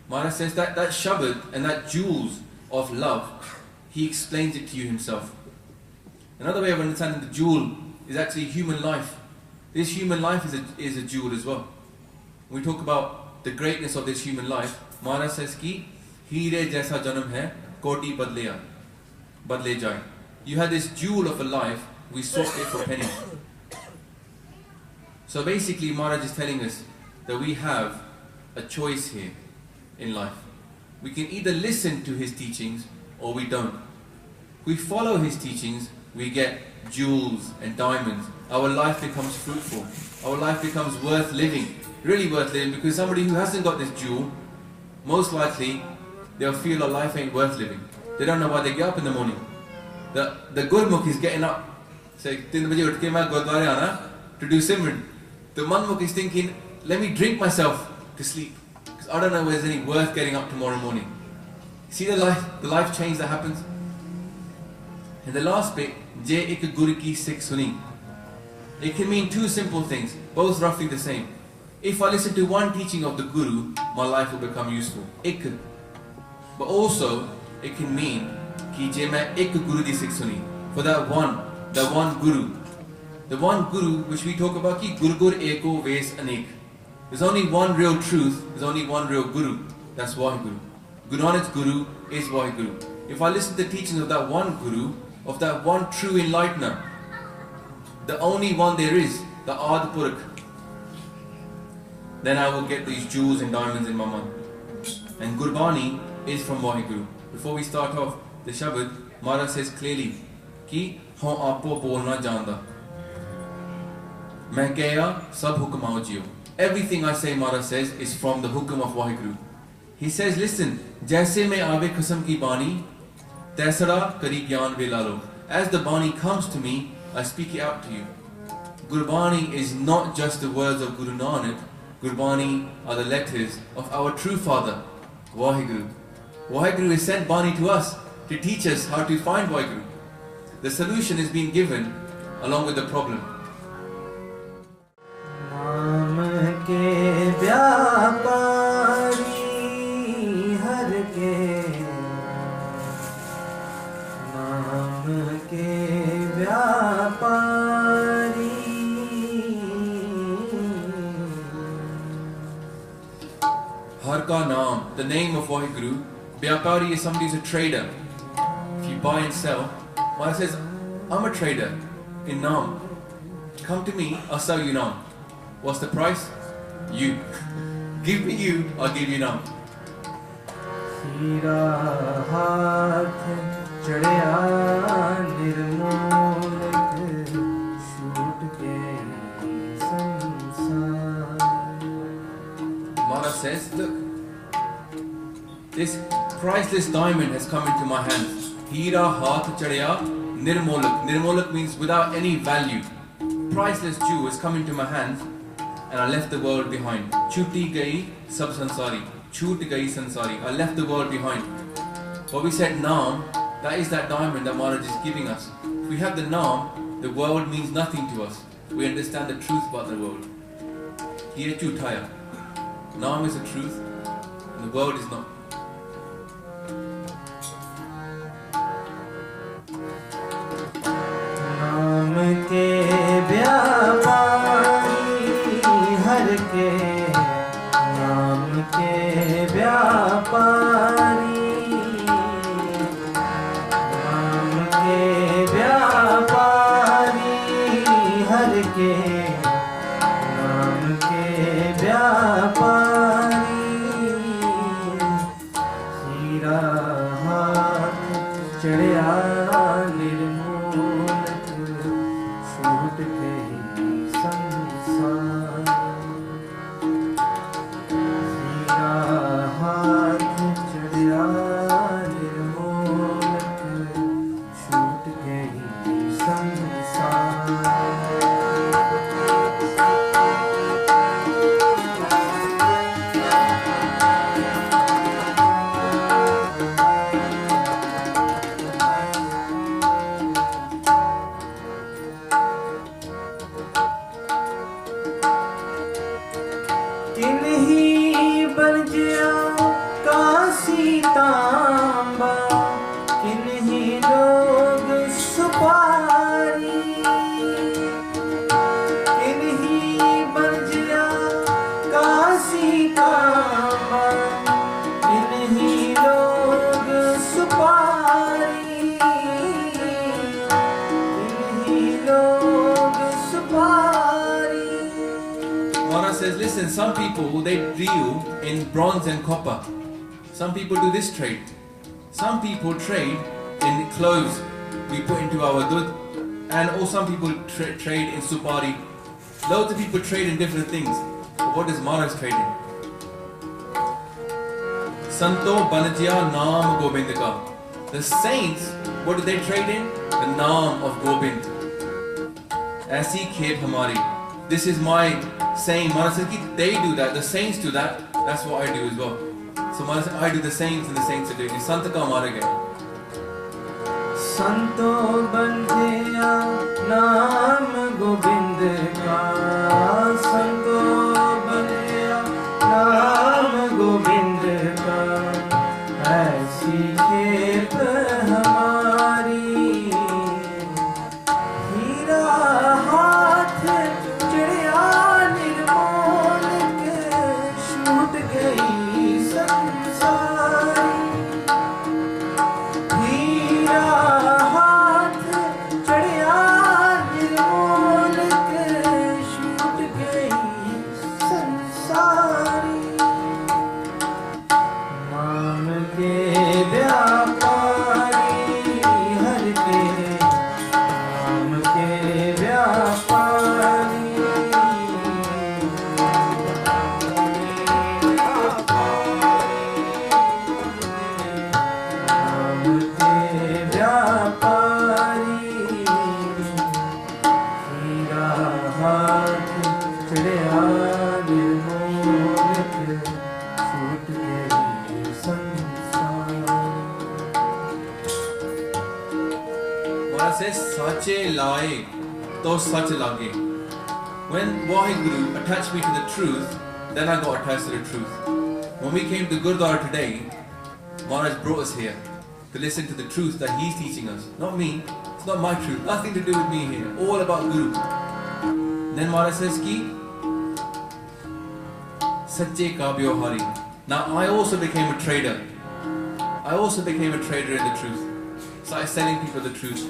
Maharaj says that Shabad and that jewels of love, he explains it to you himself. Another way of understanding the jewel is actually human life. This human life is a jewel as well. When we talk about the greatness of this human life, Maharaj says ki, Heere jaisa janam hai, koti badle jai. You had this jewel of a life, we swapped it for pennies. So basically Maharaj is telling us that we have a choice here in life. We can either listen to his teachings or we don't. If we follow his teachings, we get jewels and diamonds. Our life becomes fruitful. Our life becomes worth living. Really worth living, because somebody who hasn't got this jewel, most likely they'll feel our life ain't worth living. They don't know why they get up in the morning. The Gurmukh is getting up. Say, 3 baje utke main gurdware aana to do Simran. The Manmukh is thinking, let me drink myself to sleep, because I don't know whether there's any worth getting up tomorrow morning. See the life change that happens? And the last bit, Je ek Guru ki Sikh suni. It can mean two simple things, both roughly the same. If I listen to one teaching of the Guru, my life will become useful. Ek. But also, it can mean ki je main ek Guru di Sikh suni. For that one Guru. The one Guru which we talk about ki Gur Gur Eko Ves Anek. There's only one real truth, there's only one real Guru. That's Waheguru. Guru Nanak's Guru is Waheguru. If I listen to the teachings of that one Guru, of that one true enlightener, the only one there is, the Adi Purakh, then I will get these jewels and diamonds in my mind. And Gurbani is from Waheguru. Before we start off the Shabad, Maharaj says clearly, ki hon apo bolna janda. Main kaya sab hukm ao jiyo. Everything I say, Maharaj says, is from the hukm of Waheguru. He says, listen, jaise mein aave qasam ki bani, taisara kari gyan velalo. As the Bani comes to me, I speak it out to you. Gurbani is not just the words of Guru Nanak. Gurbani are the letters of our true father, Waheguru. Waheguru has sent Bani to us to teach us how to find Waheguru. The solution is being given along with the problem. नाम के व्यापारी हर के, नाम के व्यापारी, Har ka naam, the name of Waheguru. Vyapari is somebody who's a trader. If you buy and sell, Maharaj says, I'm a trader in naam. Come to me, I'll sell you naam. What's the price? You. Give me you, I'll give you naam. हीरा हाथ चढ़या निर्मोलक छूट के संसार. Maharaj says, look, this priceless diamond has come into my hands. Hira haath chadya nirmolak. Nirmolak means without any value. Priceless jewel has come into my hands, and I left the world behind. Chuti gai sab sansari. Chut gai sansari. I left the world behind. But we said naam, that is that diamond that Maharaj is giving us. If we have the naam, the world means nothing to us. We understand the truth about the world. Ye chutaya. Naam is the truth, and the world is not. नाम के व्यापारी हर के, नाम के व्यापारी, नाम के व्यापारी हर के, नाम के व्यापारी, Maharaj says, listen, some people, they deal in bronze and copper. Some people do this trade. Some people trade in clothes we put into our dud. And also some people trade in supari. Loads of people trade in different things. But what does Maharaj trade in? Santo Banajya Naam Gobind ka. The saints, what do they trade in? The Naam of Gobind. Aisi khet hamari. This is my saying. Maharaj says, they do that, the saints do that. That's what I do as well. So Maharaj says, I do the saints and the saints are doing it. Sant ka mara gaya. संतो बंधिया नाम गोविंद का संतो बंधिया नाम गोविंद का ऐसी खेप हमारी हीरा हाथ चिड़िया निर्मोल के छूट गई संसारी हीरा To sach lage. When Waheguru attached me to the truth, then I got attached to the truth. When we came to Gurdwara today, Maharaj brought us here to listen to the truth that he's teaching us. Not me, it's not my truth, nothing to do with me here, all about Guru. Then Maharaj says ki Sache ka byohari. Now I also became a trader. I also became a trader in the truth. Started selling people the truth.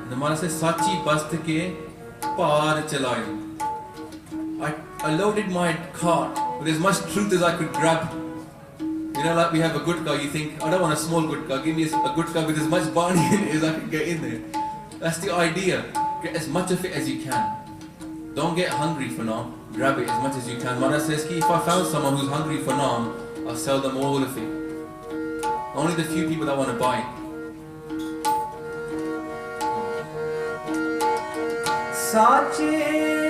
The Maharaj says, Sachi bast ke paar chalayo. I loaded my cart with as much truth as I could grab. You know, like we have a gutka, you think, I don't want a small gutka, give me a gutka with as much bani in it as I can get in there. That's the idea. Get as much of it as you can. Don't get hungry for Naam. Grab it as much as you can. Maharaj says, if I found someone who's hungry for Naam, I'll sell them all of it. Only the few people that want to buy it. साचे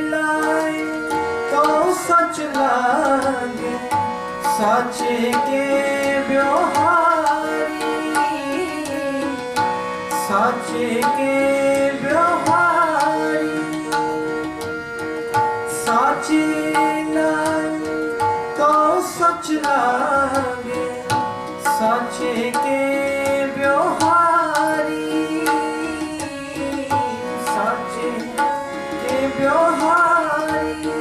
लाए तो सच लागे साचे के व्यवहारी साचे के व्यवहारी साचे लाए तो सच लागे साचे के व्यवहारी साचे व्यवहारी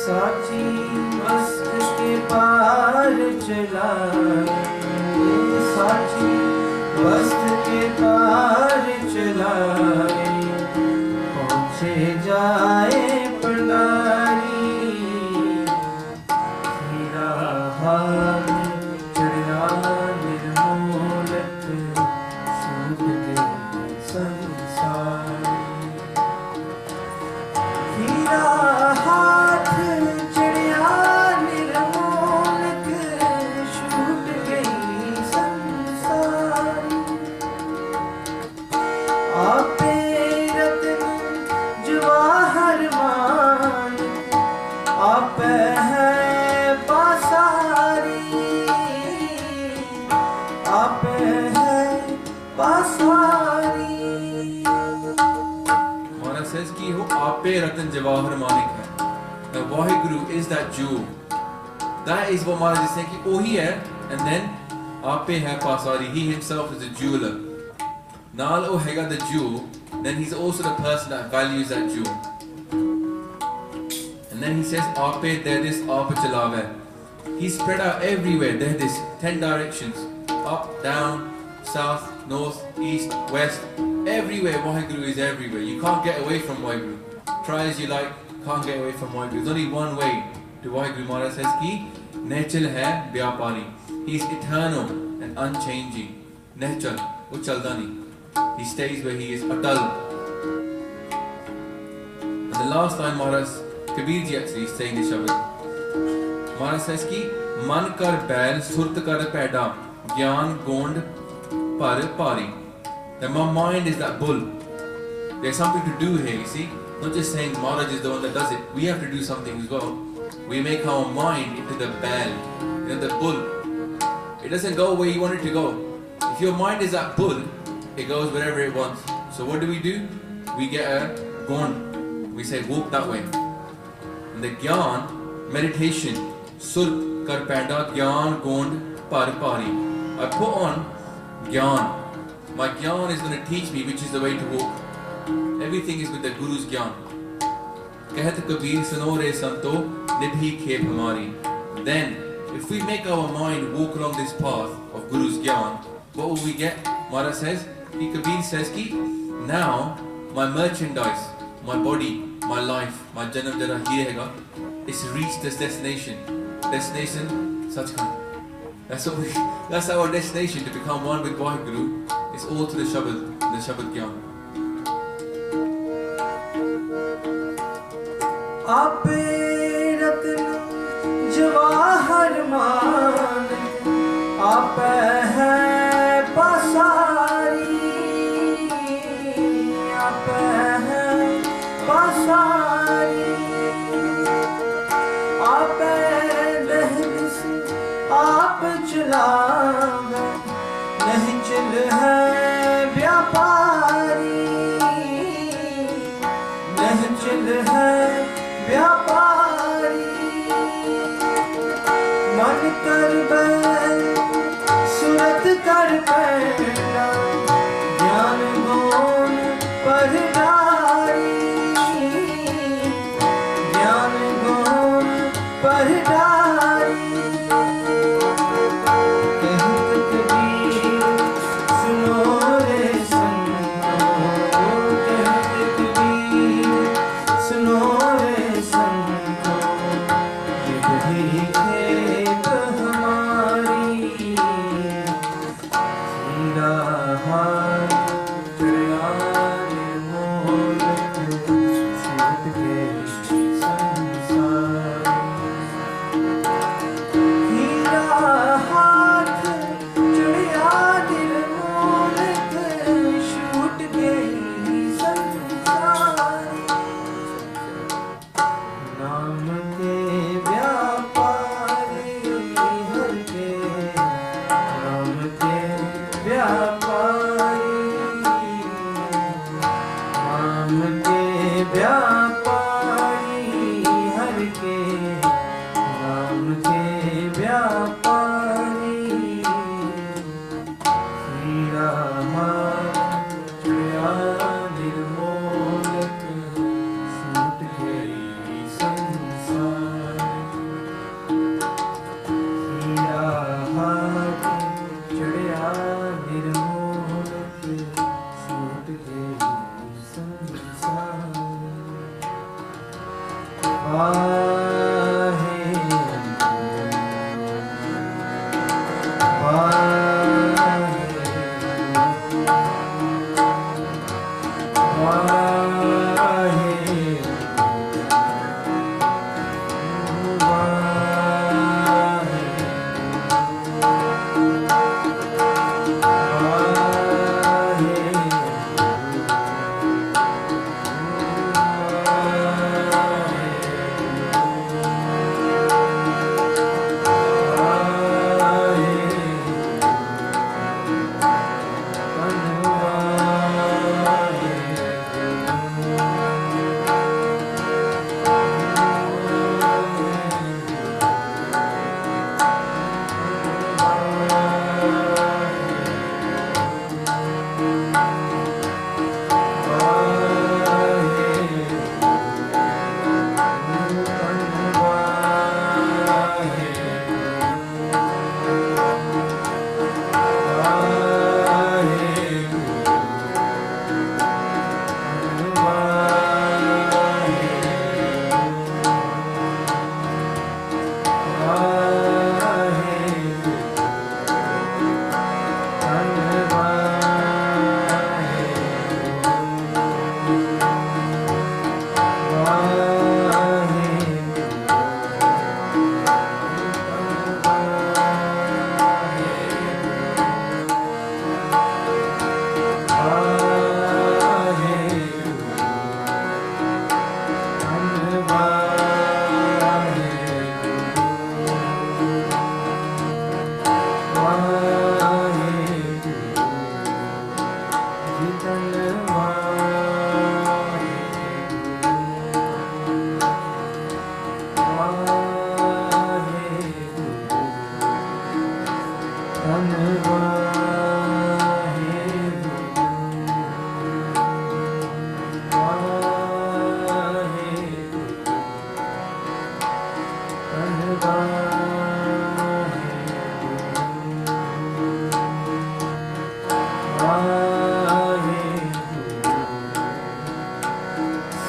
साची मस्त के पार चलाए साची मस्त के पार चलाए पहुँचे जाए पंडारी हीरा हाथ चढ़ा निर्मोलत छूट गई संसार हीरा हाथ चिड़िया निर्मोल के छूट गई संसारी आपे रत्न जवाहर मान आप है पासारी आप है पासारी Maharaj says ki ho Ape Ratan Jawahar Manik hai. The Waheguru is that jewel. That is what Maharaj is saying ki oh he hai, and then Ape hai Pasari. He himself is a jeweler. Nal oh hega the jewel, then he's also the person that values that jewel. And then he says Ape Dedis Ape Chalave. He's spread out everywhere. Dedis 10 directions, up, down, south, north, east, west, everywhere Waheguru is everywhere. You can't get away from Waheguru. Try as you like, can't get away from Waheguru. There's only one way to Waheguru. Maharaj says ki Nechal hai Vyapari. He is eternal and unchanging. Nechal, wo chalda nahi. He stays where he is, atal. And the last line Maharaj, Kabir ji actually is saying this Shabad. Maharaj says ki Man kar bail, surt kar paida, Gyan gond par pari. That my mind is that bull. There's something to do here, you see. Not just saying Maharaj is the one that does it. We have to do something as well. We make our mind into the bail, the bull. It doesn't go where you want it to go. If your mind is that bull, it goes wherever it wants. So what do? We get a gond. We say walk that way. And the gyan, meditation, surt kar paida, gyan gond par pari. I put on gyan. My gyan is going to teach me which is the way to walk. Everything is with the Guru's gyan. Kahat Kabir suno re santo nibhi khep hamari. Then, if we make our mind walk along this path of Guru's gyan, what will we get? Maharaj says, Kabir says ki, now my merchandise, my body, my life, my janam jara hi rahega, it's reached this destination. Destination, Sachkhand. That's our destination, to become one with Waheguru. It's all to the Shabad Gyan. आपे रत्न जवाहर मान आपे है पासारी आपे है पासारी आपे लहर से आप चलावे नहीं चल है व्यापारी नहीं चल है व्यापारी मन कर बैल सूरत कर पैदा ज्ञान गुण पर डारी ज्ञान गुण पर डारी कहत कबीर सुनो रे संतो कहत कबीर सुनो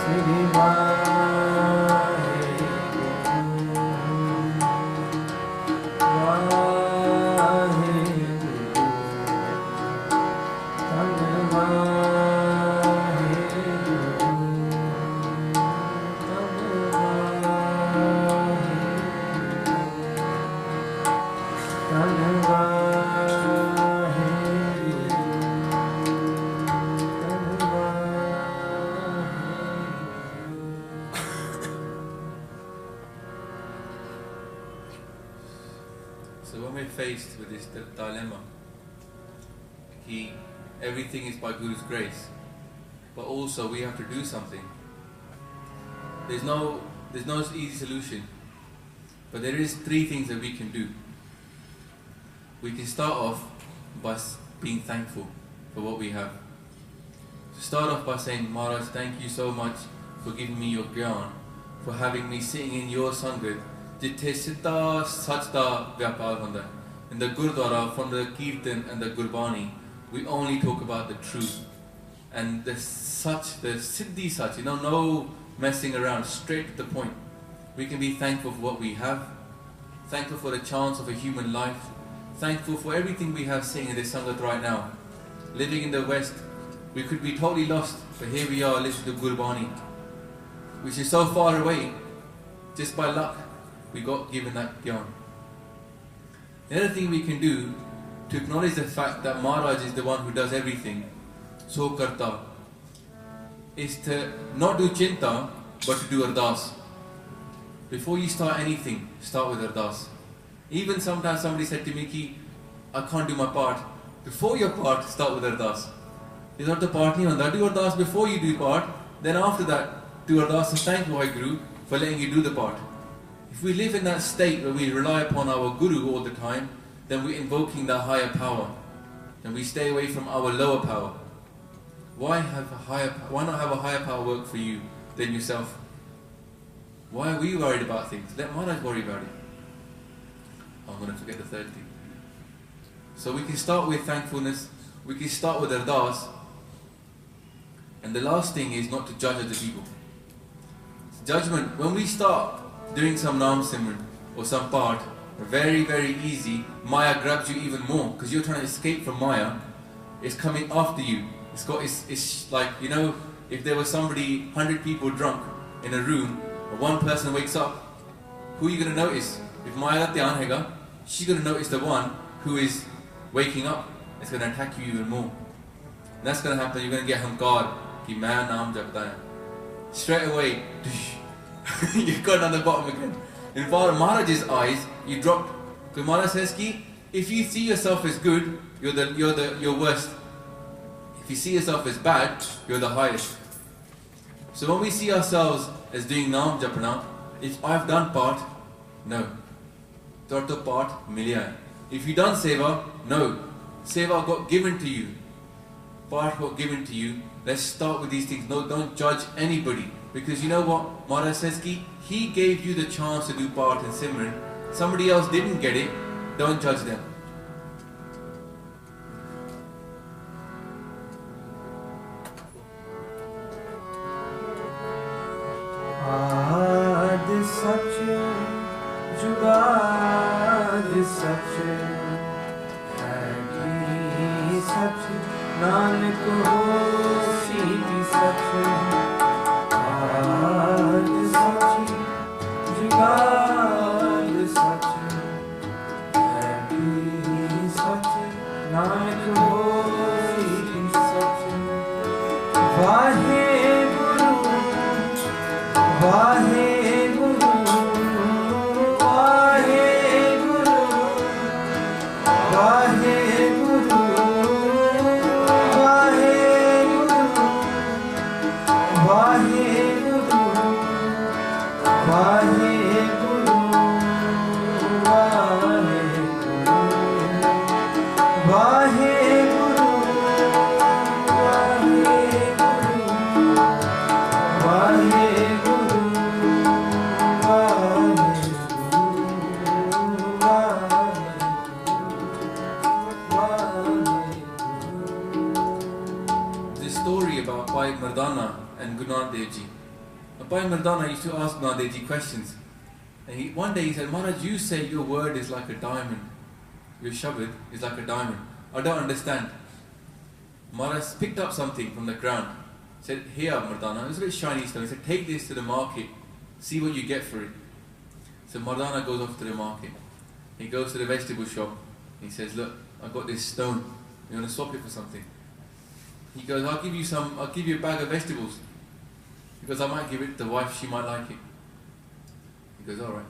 Sri Vaheguru Vaheguru Dhan Vaheguru Dhan So when we're faced with this dilemma, everything is by Guru's grace, but also we have to do something. There's no easy solution, but there is 3 things that we can do. We can start off by being thankful for what we have. To start off by saying, Maharaj, thank you so much for giving me your gyan, for having me sitting in your sangat. Jithe siddha sach da vyapar hunda. In the Gurdwara, from the Kirtan and the Gurbani, we only talk about the truth. And the siddhi sach, no messing around, straight to the point. We can be thankful for what we have, thankful for the chance of a human life, thankful for everything we have sitting in this sangat right now. Living in the West, we could be totally lost, but here we are listening to Gurbani, which is so far away. Just by luck, we got given that gyan. The other thing we can do to acknowledge the fact that Maharaj is the one who does everything, so karta, is to not do chinta, but to do ardas. Before you start anything, start with ardas. Even sometimes somebody said to me, Ki, I can't do my part. Before your part, start with ardas. You have to part nahi hunda. Do ardas before you do part. Then after that, do ardas and thank Vaheguru for letting you do the part. If we live in that state where we rely upon our Guru all the time, then we're invoking the higher power. And we stay away from our lower power. Why not have a higher power work for you than yourself? Why are we worried about things? Let Maharaj worry about it. I'm going to forget the third thing. So we can start with thankfulness, we can start with ardas, and the last thing is not to judge other people. Judgment, when we start doing some Naam Simran or some part, very, very easy, Maya grabs you even more because you're trying to escape from Maya. It's coming after you. It's like, if there was 100 people drunk in a room, or one person wakes up, who are you going to notice? If Maya dhyan hega, she's going to notice the one who is waking up. It's going to attack you even more. And that's going to happen. You're going to get hankar, ki main naam japta hai. Straight away, you've gone down the bottom again. In Maharaj's eyes, you dropped. So Maharaj says ki, if you see yourself as good, you're worst. If you see yourself as bad, you're the highest. So when we see ourselves as doing naam japna, if I've done part, no. Torto part milya hai. If you done seva, no. Seva got given to you. Part got given to you. Let's start with these things. No, don't judge anybody. Because you know what Maharaj says ki, he gave you the chance to do part in Simran. Somebody else didn't get it. Don't judge them. Aad sach, jugad sach, hai sach, nanak hosi sach. Aad sach, jugad sach, hai sach, nanak hosi sach. Vaheguru, Vaheguru, Vaheguru, Vaheguru, Vaheguru, Vaheguru, Vaheguru, Vaheguru, Vaheguru, This story about Bhai Mardana and Guru Nanak Dev Ji. Bhai Mardana used to ask Nadeji questions. And one day he said, Maharaj, you say your word is like a diamond. Your shabad is like a diamond. I don't understand. Maharaj picked up something from the ground. Said, here Mardana, it was a bit shiny stone. He said, take this to the market. See what you get for it. So Mardana goes off to the market. He goes to the vegetable shop. He says, look, I got this stone. You want to swap it for something? He goes, I'll give you a bag of vegetables. He goes, I might give it to the wife, she might like it. He goes, alright.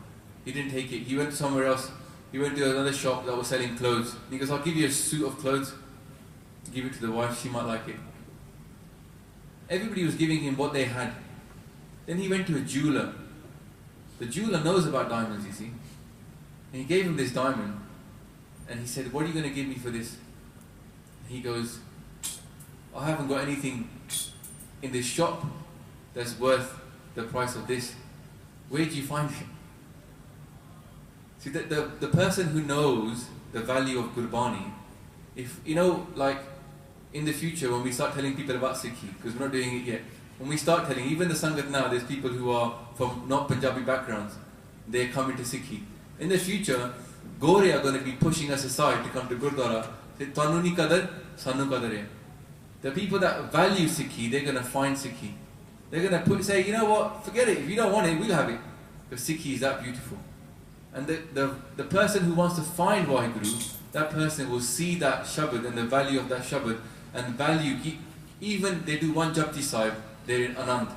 He didn't take it. He went somewhere else. He went to another shop that was selling clothes. He goes, I'll give you a suit of clothes. Give it to the wife, she might like it. Everybody was giving him what they had. Then he went to a jeweler. The jeweler knows about diamonds, you see. And he gave him this diamond. And he said, what are you going to give me for this? He goes, I haven't got anything in this shop that's worth the price of this. Where did you find it? See, the person who knows the value of Gurbani, if, you know, like in the future when we start telling people about Sikhi, because we're not doing it yet, when we start telling, even the Sangat now, there's people who are from not Punjabi backgrounds, they're coming to Sikhi. In the future, Gore are going to be pushing us aside to come to Gurdwara. Say, Tanu ni kadar, sanu kadar hai. The people that value Sikhi, they're going to find Sikhi. They're going to say, you know what, forget it, if you don't want it, we'll have it. Because Sikhi is that beautiful. And the person who wants to find Waheguru, that person will see that Shabad and the value of that Shabad and value, even they do one Japji Sahib, they're in Anand.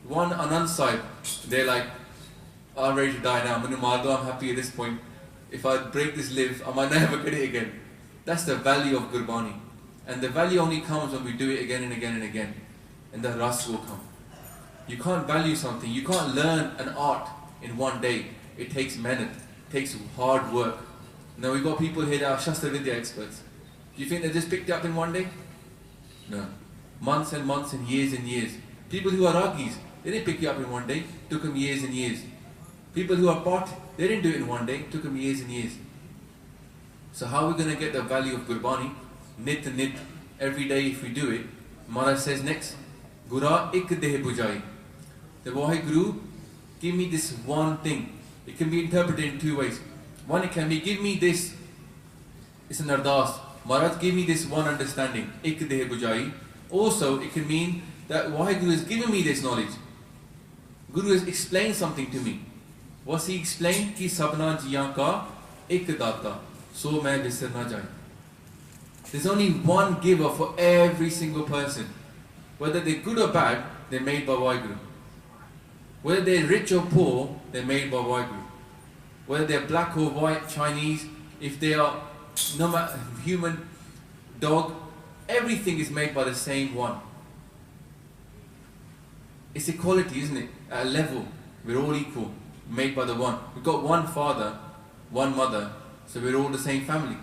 One Anand Sahib, they're like, I'm ready to die now, I'm happy at this point. If I break this live, I might never get it again. That's the value of Gurbani. And the value only comes when we do it again and again and again. And the ras will come. You can't value something, you can't learn an art in one day. It takes mehnat, it takes hard work. Now we've got people here that are Shastra Vidya experts. Do you think they just picked it up in one day? No. Months and months and years. People who are Ragis, they didn't pick it up in one day, it took them years and years. People who are Pat, they didn't do it in one day, it took them years and years. So how are we going to get the value of Gurbani? Nit to nit, every day if we do it. Maharaj says next, Gura ik deh bujai. The Waheguru, give me this one thing. It can be interpreted in two ways. One, it can be, give me this, it's an ardas. Maharaj, give me this one understanding. Ik deh bujai. Also, it can mean that Waheguru has given me this knowledge. Guru has explained something to me. What's he explained? Ki sabna jiyan ka ek data, so main visar na jai. There's only one giver for every single person. Whether they're good or bad, they're made by Waheguru. Whether they're rich or poor, they're made by Waheguru. Whether they're black or white, Chinese, if they are no matter, human, dog, everything is made by the same one. It's equality, isn't it? At a level, we're all equal, made by the one. We've got one father, one mother, so we're all the same family.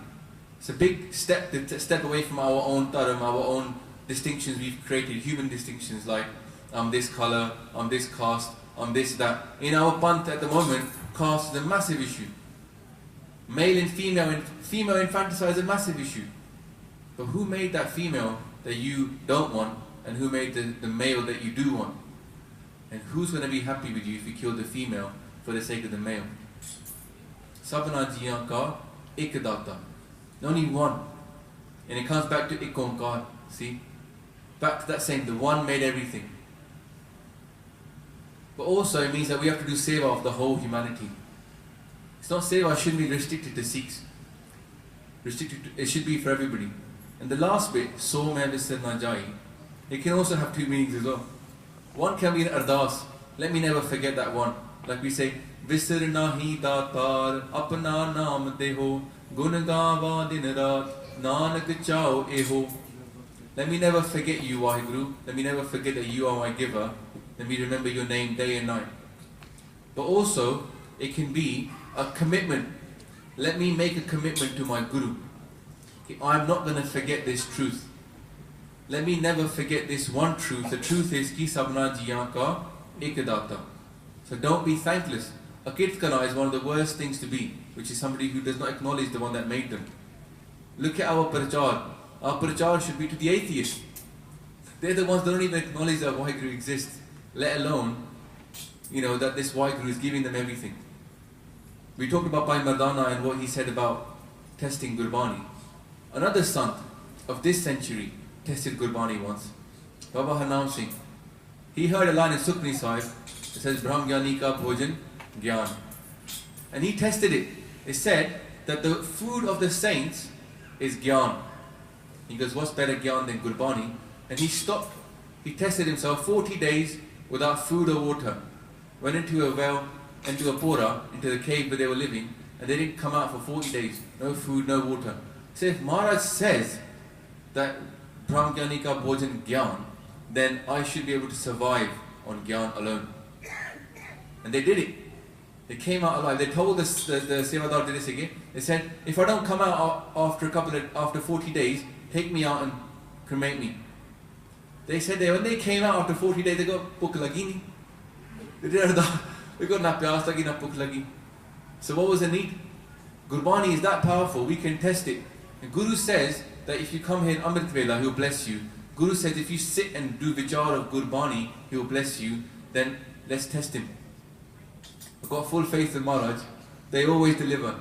It's a big step to step away from our own dharam, our own distinctions we've created, human distinctions like I'm this colour, I'm this caste, I'm this, that. In our panth at the moment, caste is a massive issue. Male and female infanticide is a massive issue. But who made that female that you don't want, and who made the male that you do want? And who's going to be happy with you if you kill the female for the sake of the male? Sabna jiyan ka ek data. Only one. And it comes back to Ikonkar. See? Back to that saying, the one made everything. But also it means that we have to do seva of the whole humanity. It's not seva shouldn't be restricted to Sikhs. It should be for everybody. And the last bit, so main visar na jai, it can also have two meanings as well. One can be an ardas. Let me never forget that one. Like we say, visar nahi datar, apna naam deho, gun gawa din raat, nanak chao eho. Let me never forget you, Waheguru. Let me never forget that you are my giver. Let me remember your name day and night. But also, it can be a commitment. Let me make a commitment to my Guru. I'm not going to forget this truth. Let me never forget this one truth. The truth is, ki sabna jiyan ka ek data. So don't be thankless. A kirtkana is one of the worst things to be, which is somebody who does not acknowledge the one that made them. Look at our prachar. Our prachar should be to the atheists. They're the ones that don't even acknowledge that Waheguru exists, let alone that this Waheguru is giving them everything. We talked about Bhai Mardana and what he said about testing Gurbani. Another sant of this century tested Gurbani once, Baba Harnam Singh. He heard a line in Sukhmani Sahib that says, Brahm Gyani ka bhojan gyan. And he tested it. It said that the food of the saints is gyan. He goes, what's better gyan than Gurbani? And he stopped. He tested himself 40 days without food or water. Went into a well, into a pora, into the cave where they were living, and they didn't come out for 40 days. No food, no water. So if Maharaj says that Brahm Gyani ka bhojan gyan, then I should be able to survive on gyan alone. And they did it. They came out alive. They told the Sevadar did this again. They said, if I don't come out after 40 days, take me out and cremate me. They said that when they came out after 40 days, they got bhuk lagi nahi. They got na pyas lagi, na bhuk lagi. So what was the need? Gurbani is that powerful, we can test it. And Guru says that if you come here in Amrit Vela, he will bless you. Guru says if you sit and do vichar of Gurbani, he will bless you. Then let's test him. I've got full faith in Maharaj. They always deliver.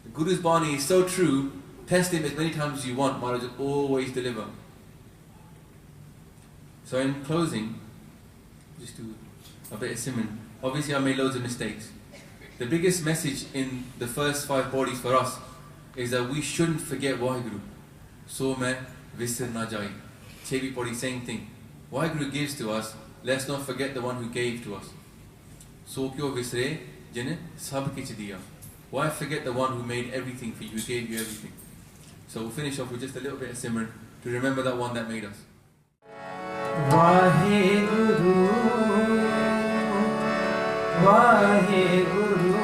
The Guru's Bani is so true. Test him as many times as you want. Maharaj will always deliver. So in closing, just do a bit of simran. Obviously I made loads of mistakes. The biggest message in the first 5 bodies for us is that we shouldn't forget Waheguru. So main visar na jai. Chevi body, same thing. Waheguru gives to us. Let's not forget the one who gave to us. So kyo visre jine sab kich diya. Why forget the one who made everything for you, who gave you everything? So we'll finish off with just a little bit of simran to remember that one that made us. Waheguru, Waheguru,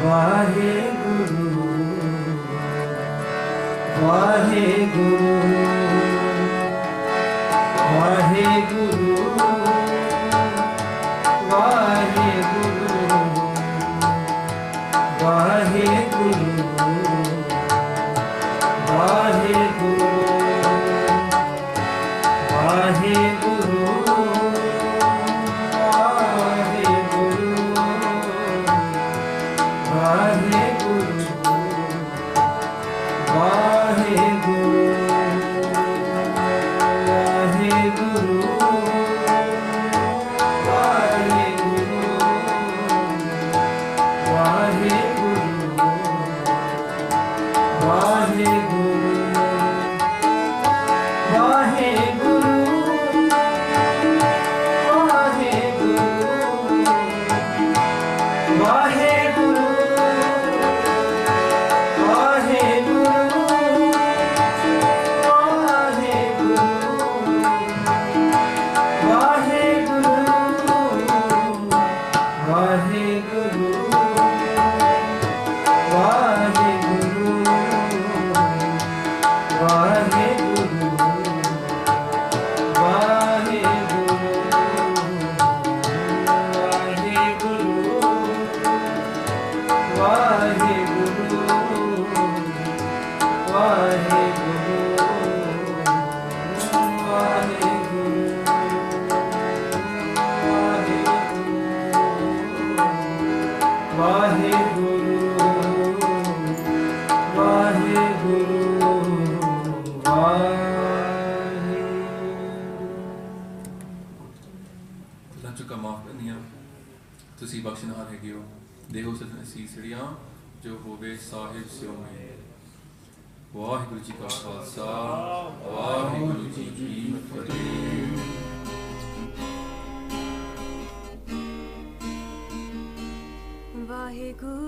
Waheguru, Waheguru, Waheguru, Waheguru, Waheguru, Waheguru, Waheguru, ਤੁਸੀਂ ਬਖਸ਼ਣਹਾਰ ਹੈਗੇ ਹੋ, ਦੇਹੋ ਸਤਨ ਅਸੀਸੜੀਆਂ ਜੋ ਹੋਵੇ ਸਾਹਿਬ ਸਿਓ ਮੇ। ਵਾਹਿਗੁਰੂ ਜੀ ਕਾ ਖਾਲਸਾ, ਵਾਹਿਗੁਰੂ ਜੀ ਕੀ ਫਤਿਹ। Vaheguru